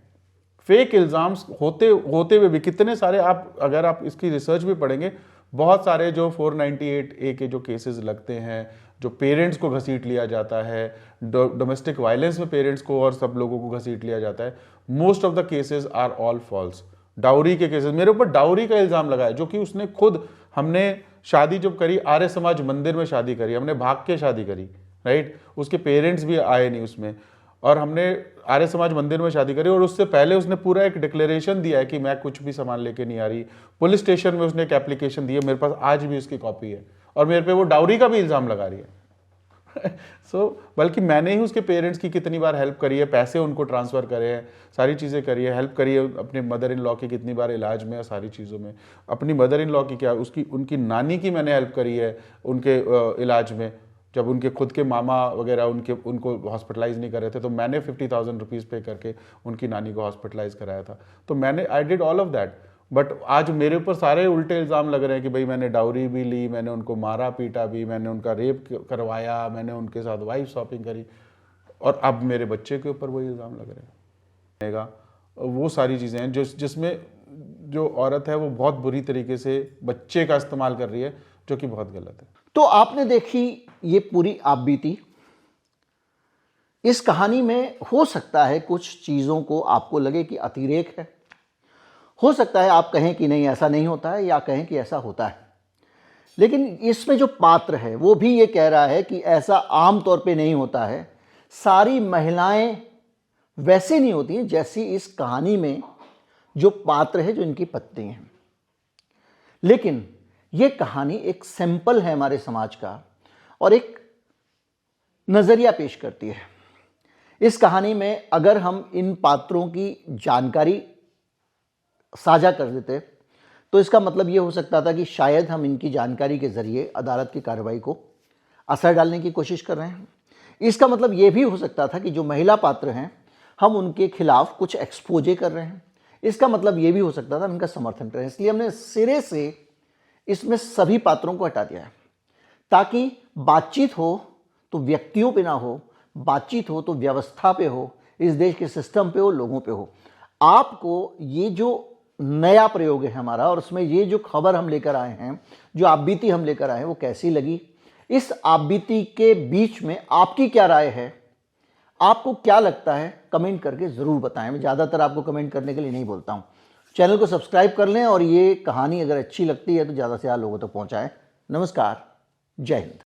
फेक इल्जाम्स होते हुए भी कितने सारे, अगर आप इसकी रिसर्च भी पढ़ेंगे, बहुत सारे जो 498A के जो केसेस लगते हैं, जो पेरेंट्स को घसीट लिया जाता है, डोमेस्टिक वायलेंस में पेरेंट्स को और सब लोगों को घसीट लिया जाता है, most of the cases are all false. Dowry के केसेस, मेरे ऊपर डाउरी का इल्जाम लगा है, जो कि उसने खुद, हमने शादी जब करी आर्य समाज मंदिर में शादी करी, हमने भाग के शादी करी, राइट, उसके पेरेंट्स भी आए नहीं उसमें, और हमने आर्य समाज मंदिर में शादी करी, और उससे पहले उसने पूरा एक डिक्लेरेशन दिया है कि मैं कुछ भी सामान लेके नहीं आ रही। पुलिस स्टेशन में उसने एक एप्लीकेशन दी है, मेरे पास आज भी उसकी कॉपी है, और मेरे पे वो डाउरी का भी इल्जाम लगा रही है। बल्कि मैंने ही उसके पेरेंट्स की कितनी बार हेल्प करी है, पैसे उनको ट्रांसफर करे हैं, सारी चीज़ें करी है, हेल्प करी है अपने मदर इन लॉ की कितनी बार इलाज में और सारी चीज़ों में। अपनी मदर इन लॉ की क्या, उनकी नानी की मैंने हेल्प करी है उनके इलाज में, जब उनके खुद के मामा वगैरह उनको हॉस्पिटलाइज नहीं कर रहे थे, तो मैंने 50,000 रुपीज़ पे करके उनकी नानी को हॉस्पिटलाइज कराया था। तो I did all of that. But आज मेरे ऊपर सारे उल्टे इल्ज़ाम लग रहे हैं कि भाई मैंने डाउरी भी ली, मैंने उनको मारा पीटा भी, मैंने उनका रेप करवाया, मैंने उनके साथ वाइफ शॉपिंग करी, और अब मेरे बच्चे के ऊपर वही इल्ज़ाम लग रहे हैं। वो सारी चीज़ें हैं जिसमें जो औरत है वो बहुत बुरी तरीके से बच्चे का इस्तेमाल कर रही है, जो कि बहुत गलत है। तो आपने देखी ये पूरी आप बीती। इस कहानी में हो सकता है कुछ चीज़ों को आपको लगे कि अतिरेक है, हो सकता है आप कहें कि नहीं ऐसा नहीं होता है, या कहें कि ऐसा होता है। लेकिन इसमें जो पात्र है वो भी ये कह रहा है कि ऐसा आम तौर पे नहीं होता है, सारी महिलाएं वैसे नहीं होती हैं जैसी इस कहानी में जो पात्र है, जो इनकी पत्नी है। लेकिन ये कहानी एक सैंपल है हमारे समाज का और एक नज़रिया पेश करती है। इस कहानी में अगर हम इन पात्रों की जानकारी साझा कर देते तो इसका मतलब ये हो सकता था कि शायद हम इनकी जानकारी के ज़रिए अदालत की कार्रवाई को असर डालने की कोशिश कर रहे हैं। इसका मतलब ये भी हो सकता था कि जो महिला पात्र हैं हम उनके खिलाफ कुछ एक्सपोजे कर रहे हैं। इसका मतलब ये भी हो सकता था हम इनका समर्थन कर रहे हैं। इसलिए हमने सिरे से इसमें सभी पात्रों को हटा दिया है ताकि बातचीत हो तो व्यक्तियों पे ना हो, बातचीत हो तो व्यवस्था पे हो, इस देश के सिस्टम पे हो, लोगों पे हो। आपको ये जो नया प्रयोग है हमारा और उसमें ये जो खबर हम लेकर आए हैं, जो आपबीती हम लेकर आए हैं, वो कैसी लगी? इस आपबीती के बीच में आपकी क्या राय है? आपको क्या लगता है? कमेंट करके ज़रूर बताएं। मैं ज़्यादातर आपको कमेंट करने के लिए नहीं बोलता हूँ। चैनल को सब्सक्राइब कर लें और ये कहानी अगर अच्छी लगती है तो ज़्यादा से ज़्यादा लोगों तक पहुँचाएं। नमस्कार, जय हिंद।